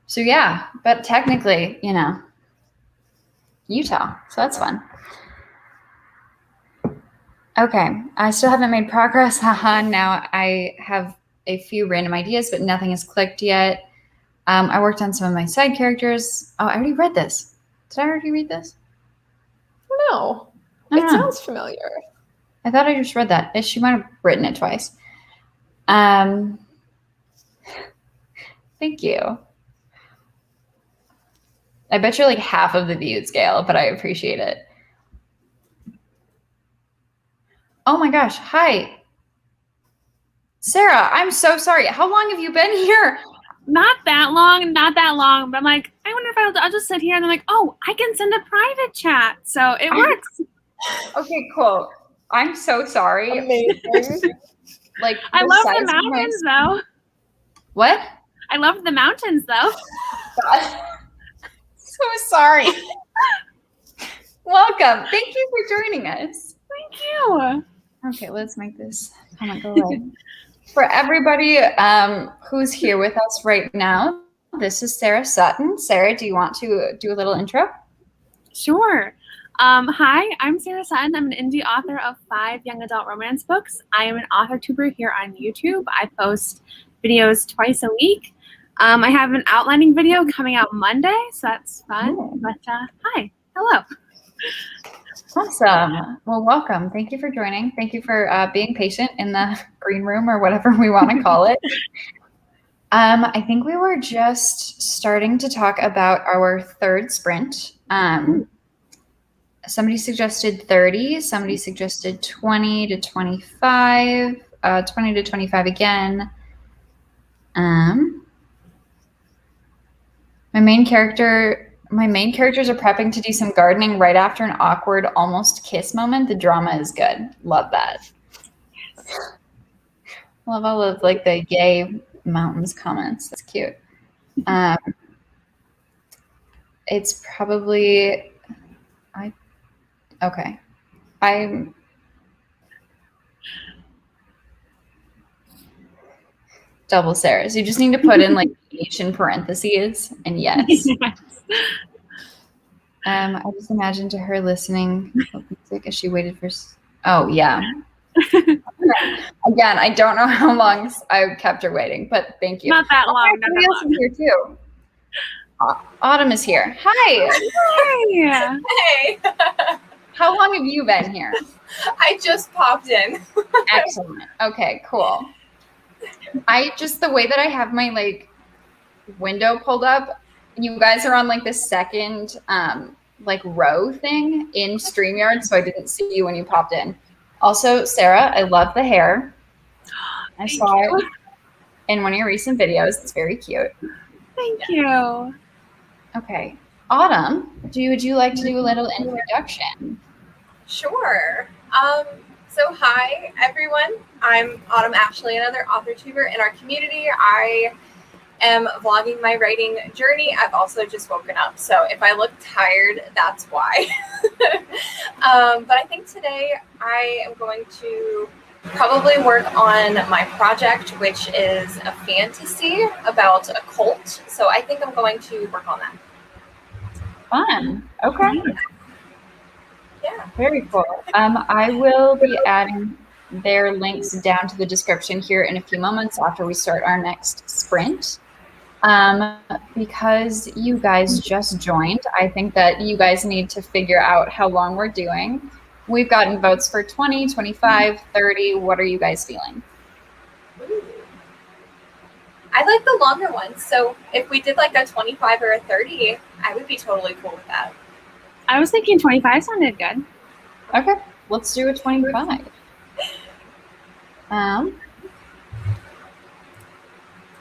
So yeah, but technically, Utah. So that's fun. Okay, I still haven't made progress. Haha, now I have a few random ideas, but nothing has clicked yet. I worked on some of my side characters. Oh, I already read this. Did I already read this? No. It sounds familiar. I thought I just read that. She might have written it twice. Thank you. I bet you're like half of the views, Gail, but I appreciate it. Oh my gosh. Hi. Sarah, I'm so sorry. How long have you been here? Not that long. But I'm like, I wonder if I'll just sit here and I'm like, oh, I can send a private chat. So it works. Okay, cool. I'm so sorry. Amazing. Like, I love the mountains though. What? I love the mountains though. God. So sorry. Welcome. Thank you for joining us. Thank you. Okay, let's make this comment go away. For everybody who's here with us right now, this is Sarah Sutton. Sarah, do you want to do a little intro? Sure. Hi, I'm Sarah Sutton. I'm an indie author of 5 young adult romance books. I am an author tuber here on YouTube. I post videos twice a week. I have an outlining video coming out Monday, so that's fun. Ooh. But hi, hello. Awesome. Well, welcome. Thank you for joining. Thank you for being patient in the green room or whatever we want to call it. I think we were just starting to talk about our third sprint. Somebody suggested 30, somebody suggested 20 to 25, 20 to 25 again. My main characters are prepping to do some gardening right after an awkward almost kiss moment. The drama is good. Love that. Love all of like the gay mountains comments. That's cute. It's probably I'm double Sarah's. You just need to put in like H in parentheses and yes. Yes. I just imagined to her listening music as she waited for. Oh yeah. Again, I don't know how long I kept her waiting, but thank you. Not that long. Not Somebody that else long. is here too. Autumn is here. Hi. Hi. Hey, How long have you been here? I just popped in. Excellent. Okay, cool. The way that I have my like window pulled up, you guys are on like the second like row thing in StreamYard, so I didn't see you when you popped in. Also, Sarah, I love the hair. I saw it in one of your recent videos. It's very cute. Thank you. Okay. Autumn, would you like to do a little introduction? Sure. So hi everyone. I'm Autumn Ashley, another author tuber in our community. I am vlogging my writing journey. I've also just woken up, so if I look tired, that's why. But I think today I am going to probably work on my project, which is a fantasy about a cult. So I think I'm going to work on that. Fun. Okay. Yeah. Very cool. I will be adding their links down to the description here in a few moments after we start our next sprint. Because you guys just joined, I think that you guys need to figure out how long we're doing. We've gotten votes for 20, 25, 30. What are you guys feeling? Ooh. I like the longer ones. So if we did like a 25 or a 30, I would be totally cool with that. I was thinking 25 sounded good. Okay, let's do a 25.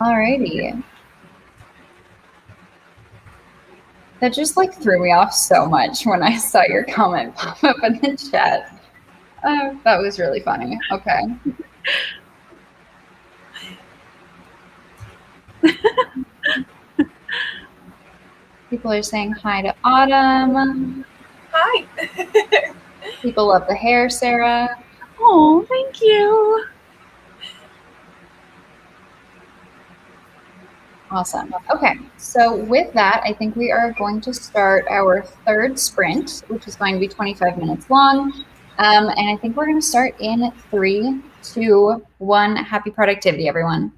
Alrighty. That just like threw me off so much when I saw your comment pop up in the chat. That was really funny. Okay. People are saying hi to Autumn. Hi. People love the hair, Sarah. Oh, thank you. Awesome. Okay, so with that, I think we are going to start our third sprint, which is going to be 25 minutes long. And I think we're going to start in 3, 2, 1. Happy productivity, everyone.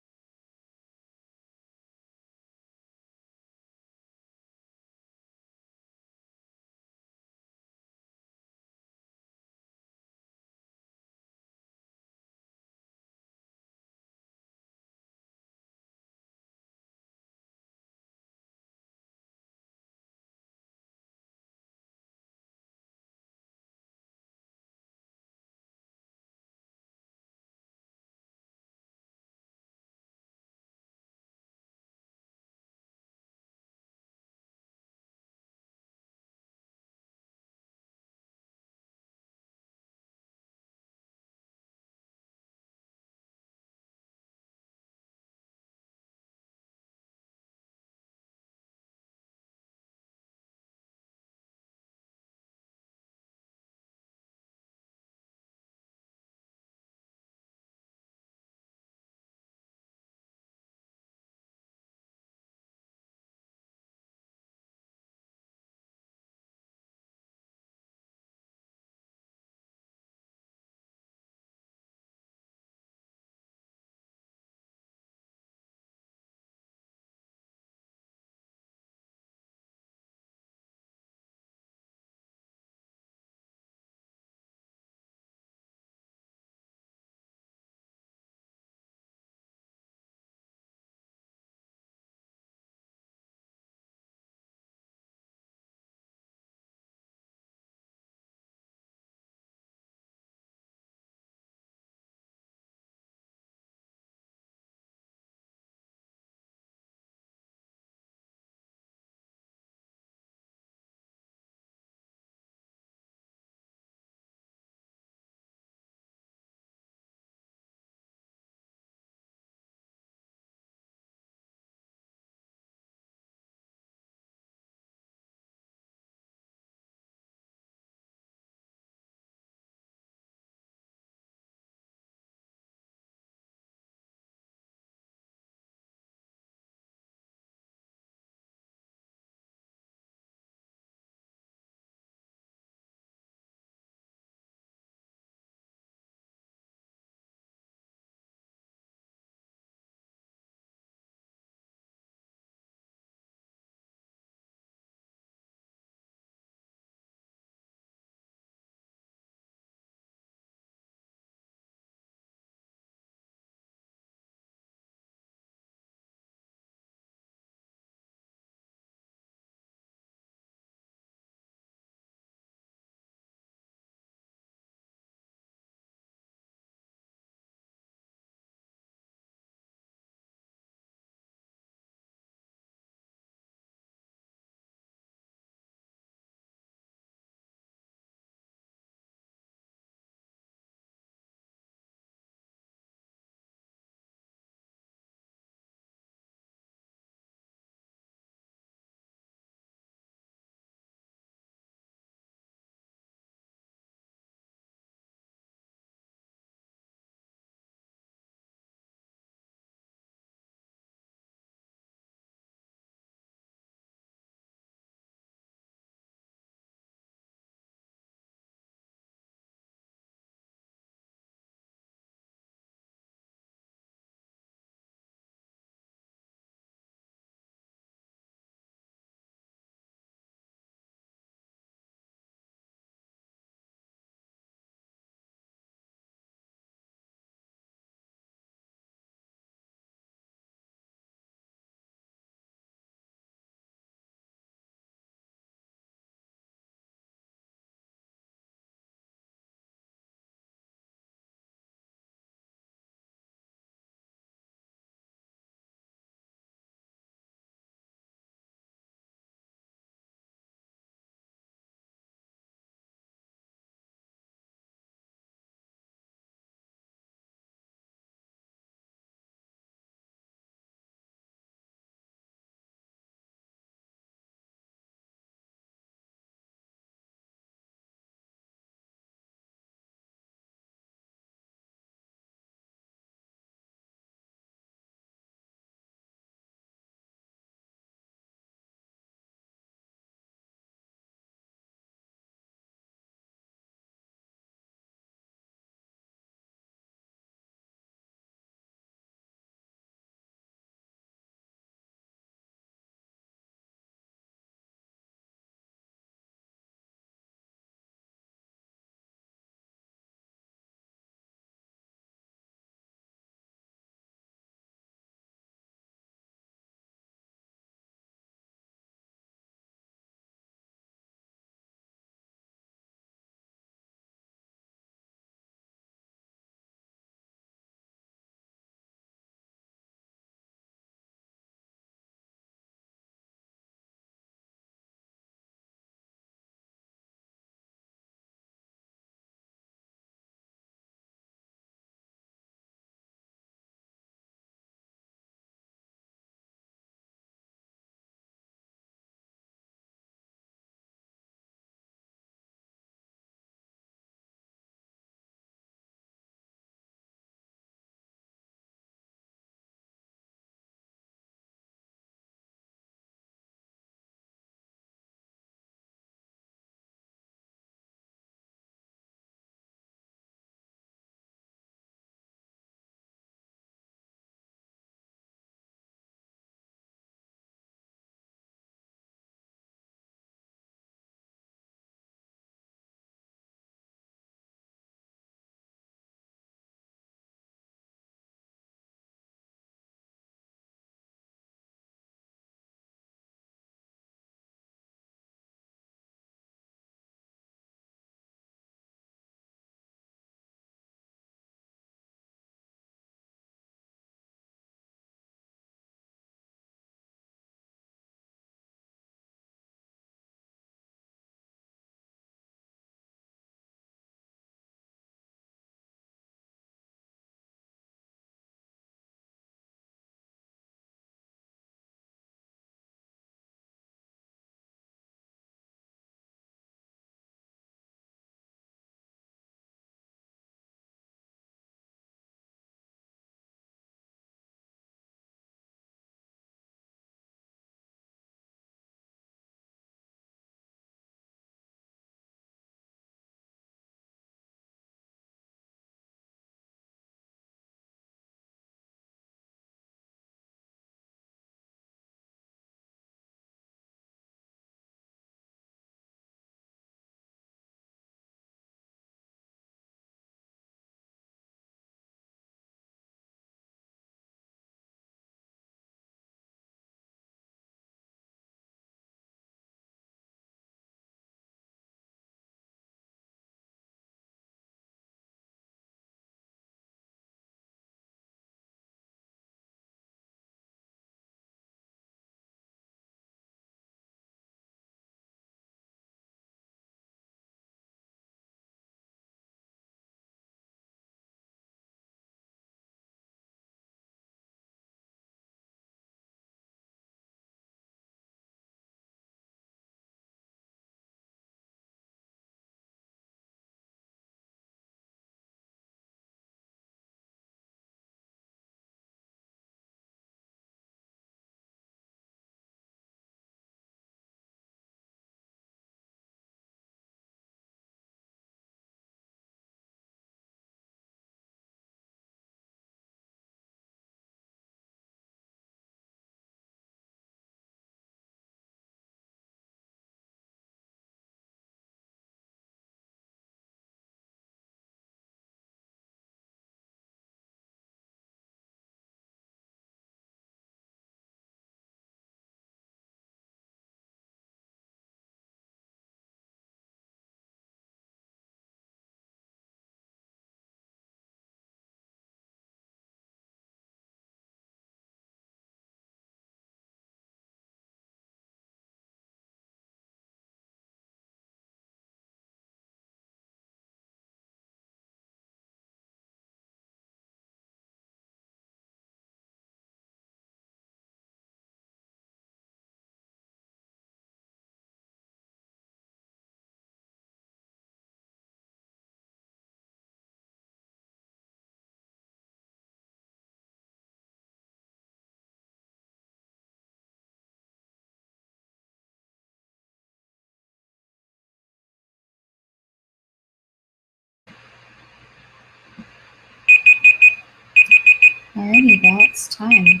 Alrighty, well, it's time.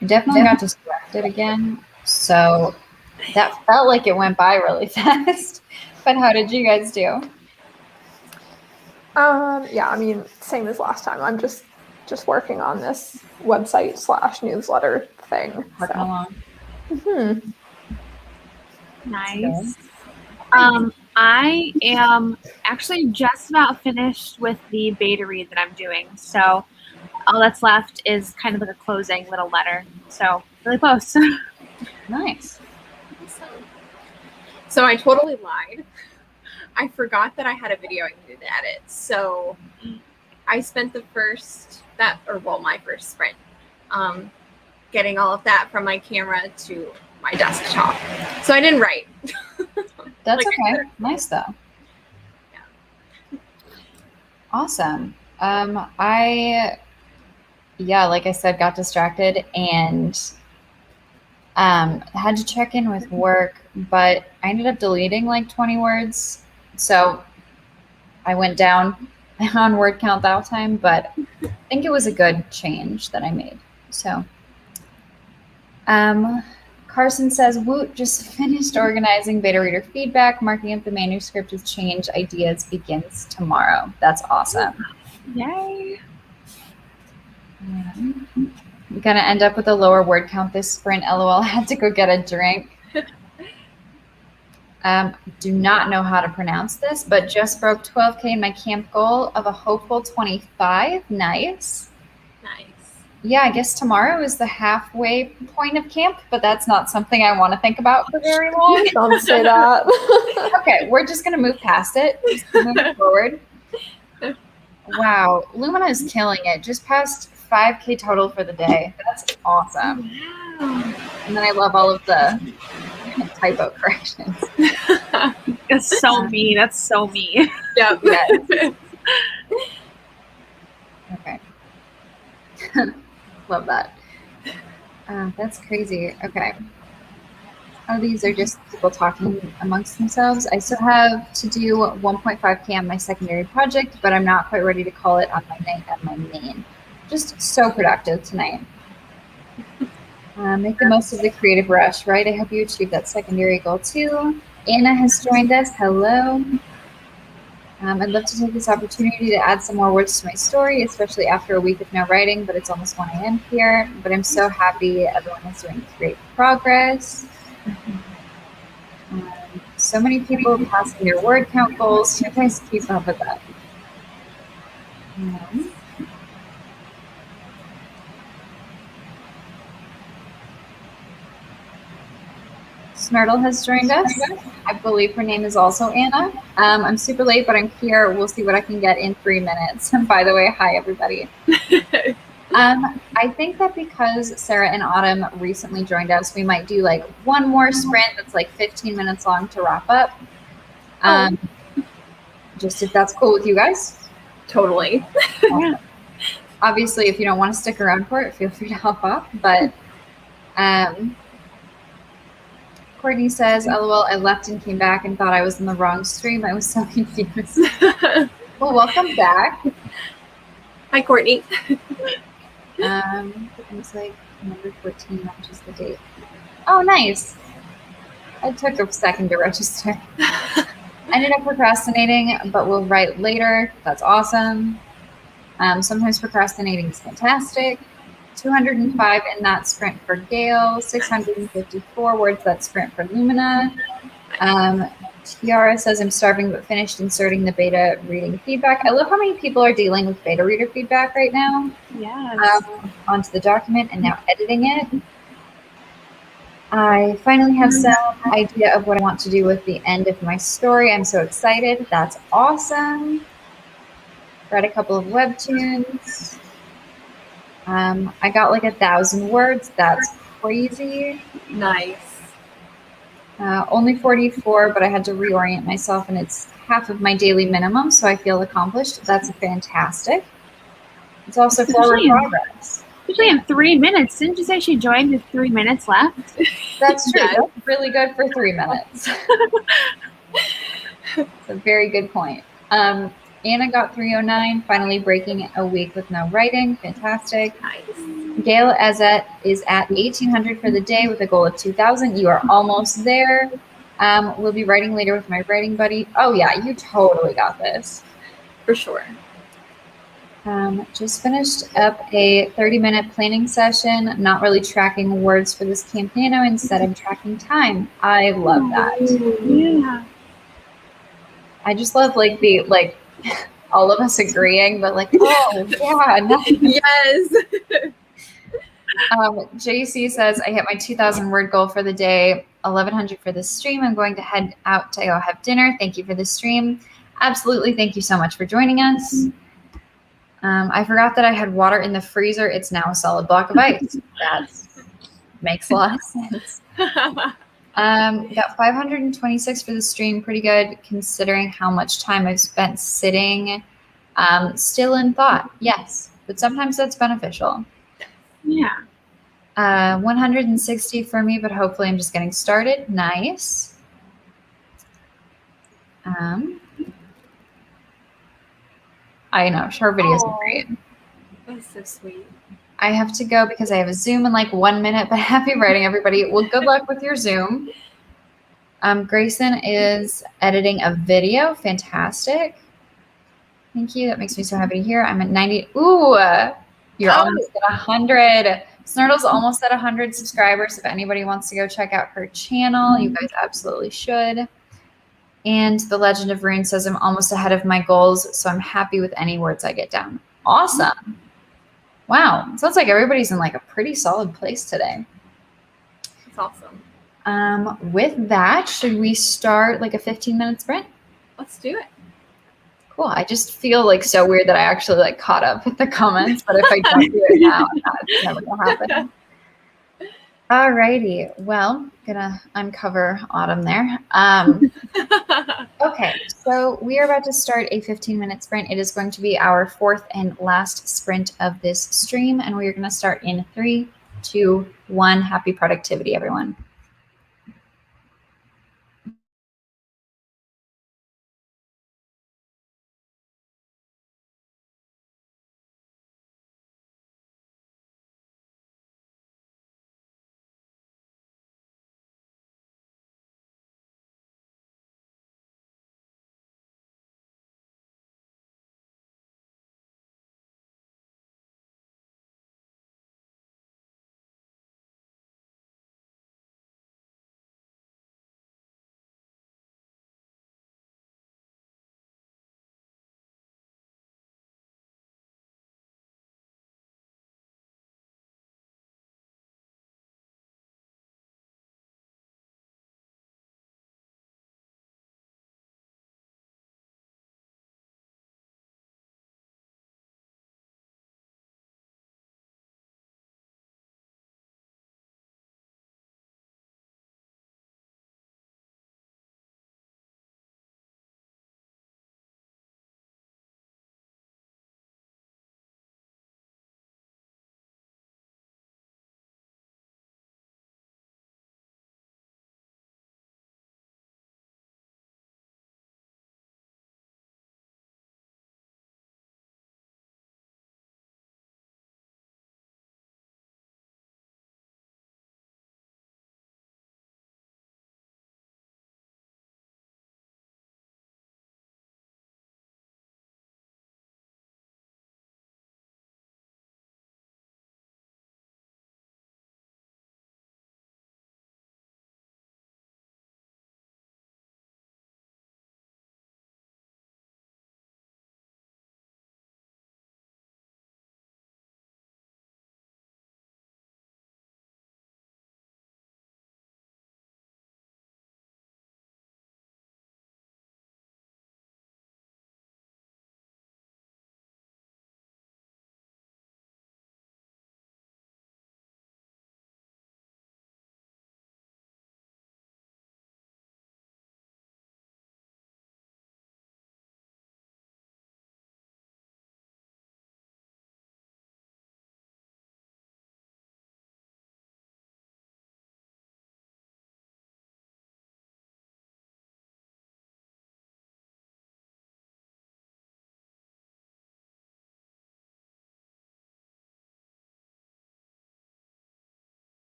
I definitely got distracted again, so that felt like it went by really fast. But how did you guys do? Yeah, I mean, same as last time. I'm just working on this website / newsletter thing. Working So. along. Mm-hmm. Nice. I am actually just about finished with the beta read that I'm doing. So all that's left is kind of like a closing little letter. So really close. Nice. Awesome. So I totally lied. I forgot that I had a video I needed to edit. So I spent my first sprint getting all of that from my camera to my desktop. So I didn't write. That's Like okay. Nice though. Yeah. Awesome. Like I said, got distracted and had to check in with work, but I ended up deleting like 20 words. So I went down on word count that time, but I think it was a good change that I made. So Carson says, Woot, just finished organizing beta reader feedback. Marking up the manuscript with change ideas begins tomorrow. That's awesome. Yay. I'm going to end up with a lower word count this sprint. LOL, I had to go get a drink. Do not know how to pronounce this, but just broke 12K in my camp goal of a hopeful 25. Nice. Nice. Yeah, I guess tomorrow is the halfway point of camp, but that's not something I want to think about for very long. Don't say that. Okay, we're just going to move past it. Just move forward. Wow, Lumina is killing it. Just passed 5K total for the day. That's awesome. Wow. And then I love all of the typo corrections. That's so me. That's so me. Yep. Yes. Okay. Love that. That's crazy. Okay. Oh, these are just people talking amongst themselves. I still have to do 1.5K on my secondary project, but I'm not quite ready to call it on my night at my main. Just so productive tonight. Make the most of the creative rush, right? I hope you achieve that secondary goal too. Anna has joined us. Hello. I'd love to take this opportunity to add some more words to my story, especially after a week of no writing, but it's almost 1 a.m. here. But I'm so happy everyone is doing great progress. So many people passing their word count goals. You guys keep up with that. Snurtle has joined us. I believe her name is also Anna. I'm super late, but I'm here. We'll see what I can get in 3 minutes. And by the way, hi, everybody. I think that because Sarah and Autumn recently joined us, we might do like one more sprint that's like 15 minutes long to wrap up. Just if that's cool with you guys. Totally. Awesome. Obviously, if you don't want to stick around for it, feel free to hop off. But Courtney says, LOL, I left and came back and thought I was in the wrong stream. I was so confused. Well, welcome back. Hi, Courtney. It's like number 14 matches the date. Oh, nice. I took a second to register. I ended up procrastinating, but we'll write later. That's awesome. Sometimes procrastinating is fantastic. 205 in that sprint for Gail, 654 words that sprint for Lumina. Tiara says, I'm starving but finished inserting the beta reading feedback. I love how many people are dealing with beta reader feedback right now. Yes. Onto the document and now editing it. I finally have some idea of what I want to do with the end of my story. I'm so excited. That's awesome. Read a couple of webtoons. I got like 1,000 words. That's crazy. Nice. Only 44, but I had to reorient myself, and it's half of my daily minimum, so I feel accomplished. That's fantastic. It's also forward progress. Usually in 3 minutes. Didn't you say she joined with 3 minutes left? That's true. Yes. That's really good for 3 minutes. It's a very good point. Anna got 309, finally breaking a week with no writing. Fantastic. Nice. Gail Ezet is at 1,800 for the day with a goal of 2,000. You are almost there. We'll be writing later with my writing buddy. Oh, yeah, you totally got this. For sure. Just finished up a 30-minute planning session, not really tracking words for this campaign. Instead, I'm tracking time. I love that. Yeah. I just love like all of us agreeing, but like, oh yeah, nice. Yes. JC says I hit my 2,000 word goal for the day, 1,100 for the stream. I'm going to head out to go have dinner. Thank you for the stream. Absolutely, thank you so much for joining us. I forgot that I had water in the freezer. It's now a solid block of ice. That makes a lot of sense. Got 526 for the stream. Pretty good considering how much time I've spent sitting still in thought. Yes, but sometimes that's beneficial. Yeah. 160 for me, but hopefully I'm just getting started. Nice. I know, short videos are great. That's so sweet. I have to go because I have a Zoom in like 1 minute, but happy writing, everybody. Well, good luck with your Zoom. Grayson is editing a video. Fantastic. Thank you. That makes me so happy to hear. I'm at 90. Ooh, you're almost at 100. Snurdle's almost at 100 subscribers. If anybody wants to go check out her channel, you guys absolutely should. And The Legend of Rune says I'm almost ahead of my goals, so I'm happy with any words I get down. Awesome. Wow. Sounds like everybody's in like a pretty solid place today. That's awesome. With that, should we start like a 15-minute sprint? Let's do it. Cool. I just feel like so weird that I actually like caught up with the comments, but if I don't do it now, it's never gonna happen. Alrighty. Well, gonna uncover Autumn there. Okay, so we are about to start a 15-minute sprint. It is going to be our fourth and last sprint of this stream, and we are going to start in 3, 2, 1. Happy productivity, everyone.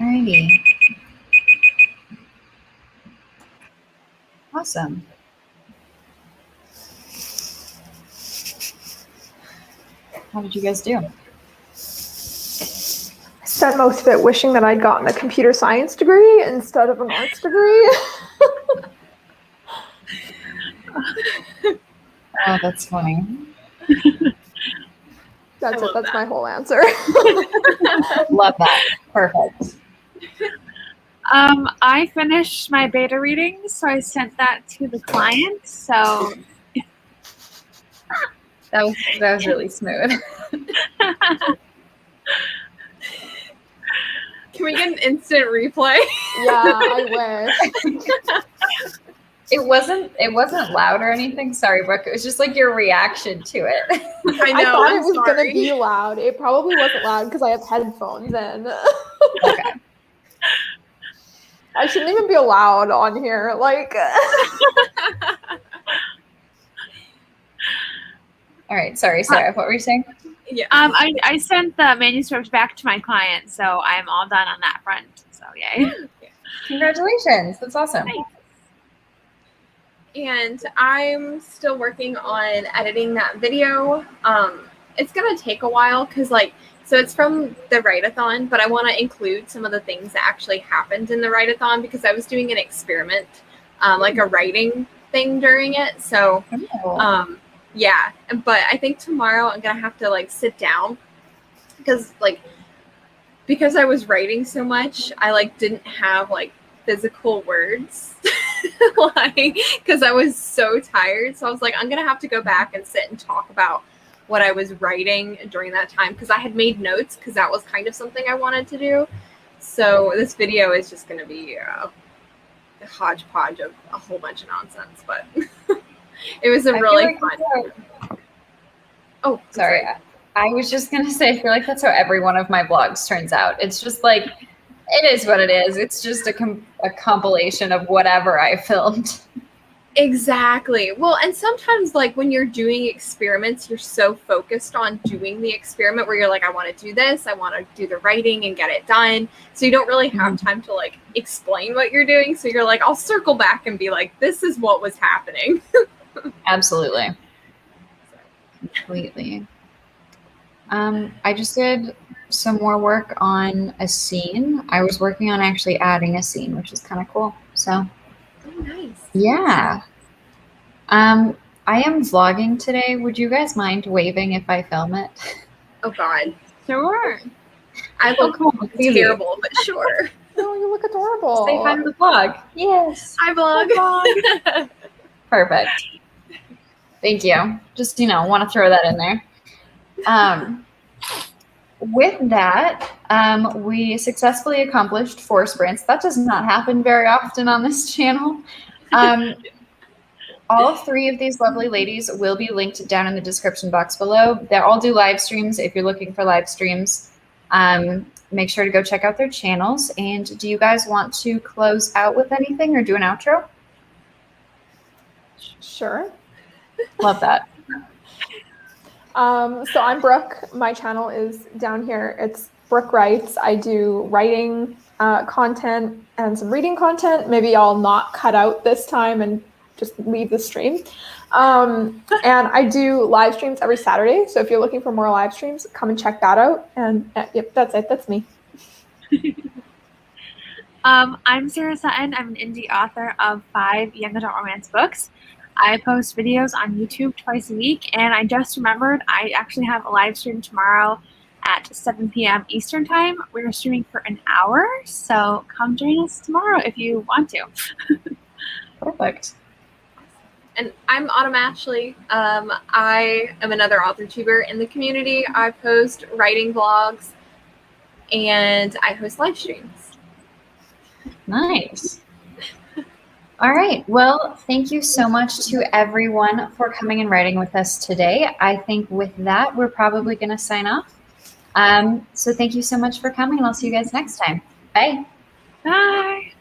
Alrighty. Awesome. How did you guys do? Spent most of it wishing that I'd gotten a computer science degree instead of an arts degree. Oh, that's funny. That's it. That's my whole answer. Love that. Perfect. I finished my beta reading, so I sent that to the client. So That was really smooth. Can we get an instant replay? Yeah, I wish. It wasn't loud or anything. Sorry, Brooke. It was just like your reaction to it. I know. I thought I'm it was sorry. gonna be loud. It probably wasn't loud because I have headphones in. Okay. I shouldn't even be allowed on here. Like, All right. Sorry, Sarah. What were you saying? Yeah. I sent the manuscript back to my client, so I'm all done on that front. So yay! Congratulations. That's awesome. Thanks. And I'm still working on editing that video. It's gonna take a while because so it's from the write-a-thon, but I want to include some of the things that actually happened in the write-a-thon because I was doing an experiment, like a writing thing during it. So, yeah. But I think tomorrow I'm gonna have to sit down because I was writing so much, I didn't have physical words, because I was so tired. So I was like, I'm gonna have to go back and sit and talk about what I was writing during that time because I had made notes because that was kind of something I wanted to do. So this video is just gonna be a hodgepodge of a whole bunch of nonsense, but it was a really fun. Oh, Sorry. I was just gonna say, I feel like that's how every one of my vlogs turns out. It's just it is what it is. It's just a compilation of whatever I filmed. Exactly. Well, and sometimes when you're doing experiments, you're so focused on doing the experiment where you're like, I want to do this, I want to do the writing and get it done. So you don't really have time to explain what you're doing. So you're like, I'll circle back and be like, this is what was happening. Absolutely. Completely. I just did some more work on a scene. I was working on actually adding a scene, which is kind of cool. So Oh, nice. yeah. I am vlogging today. Would you guys mind waving if I film it? Oh, God. Sure. I look terrible, but sure. oh, you look adorable. Say hi to the vlog. Yes. Hi, vlog. Perfect. Thank you. Just, want to throw that in there. With that, we successfully accomplished 4 sprints. That does not happen very often on this channel. All 3 of these lovely ladies will be linked down in the description box below. They all do live streams. If you're looking for live streams, make sure to go check out their channels. And do you guys want to close out with anything or do an outro? Sure. Love that. So I'm Brooke. My channel is down here. It's Brooke Writes. I do writing content and some reading content. Maybe I'll not cut out this time and just leave the stream. And I do live streams every Saturday. So if you're looking for more live streams, come and check that out. And yep, that's it. That's me. I'm Sarah Sutton. I'm an indie author of 5 young adult romance books. I post videos on YouTube twice a week, and I just remembered I actually have a live stream tomorrow at 7 p.m. Eastern Time. We're streaming for an hour, so come join us tomorrow if you want to. Perfect. And I'm Autumn Ashley. I am another author tuber in the community. I post writing vlogs, and I host live streams. Nice. All right. Well, thank you so much to everyone for coming and writing with us today. I think with that, we're probably going to sign off. So thank you so much for coming, and I'll see you guys next time. Bye. Bye.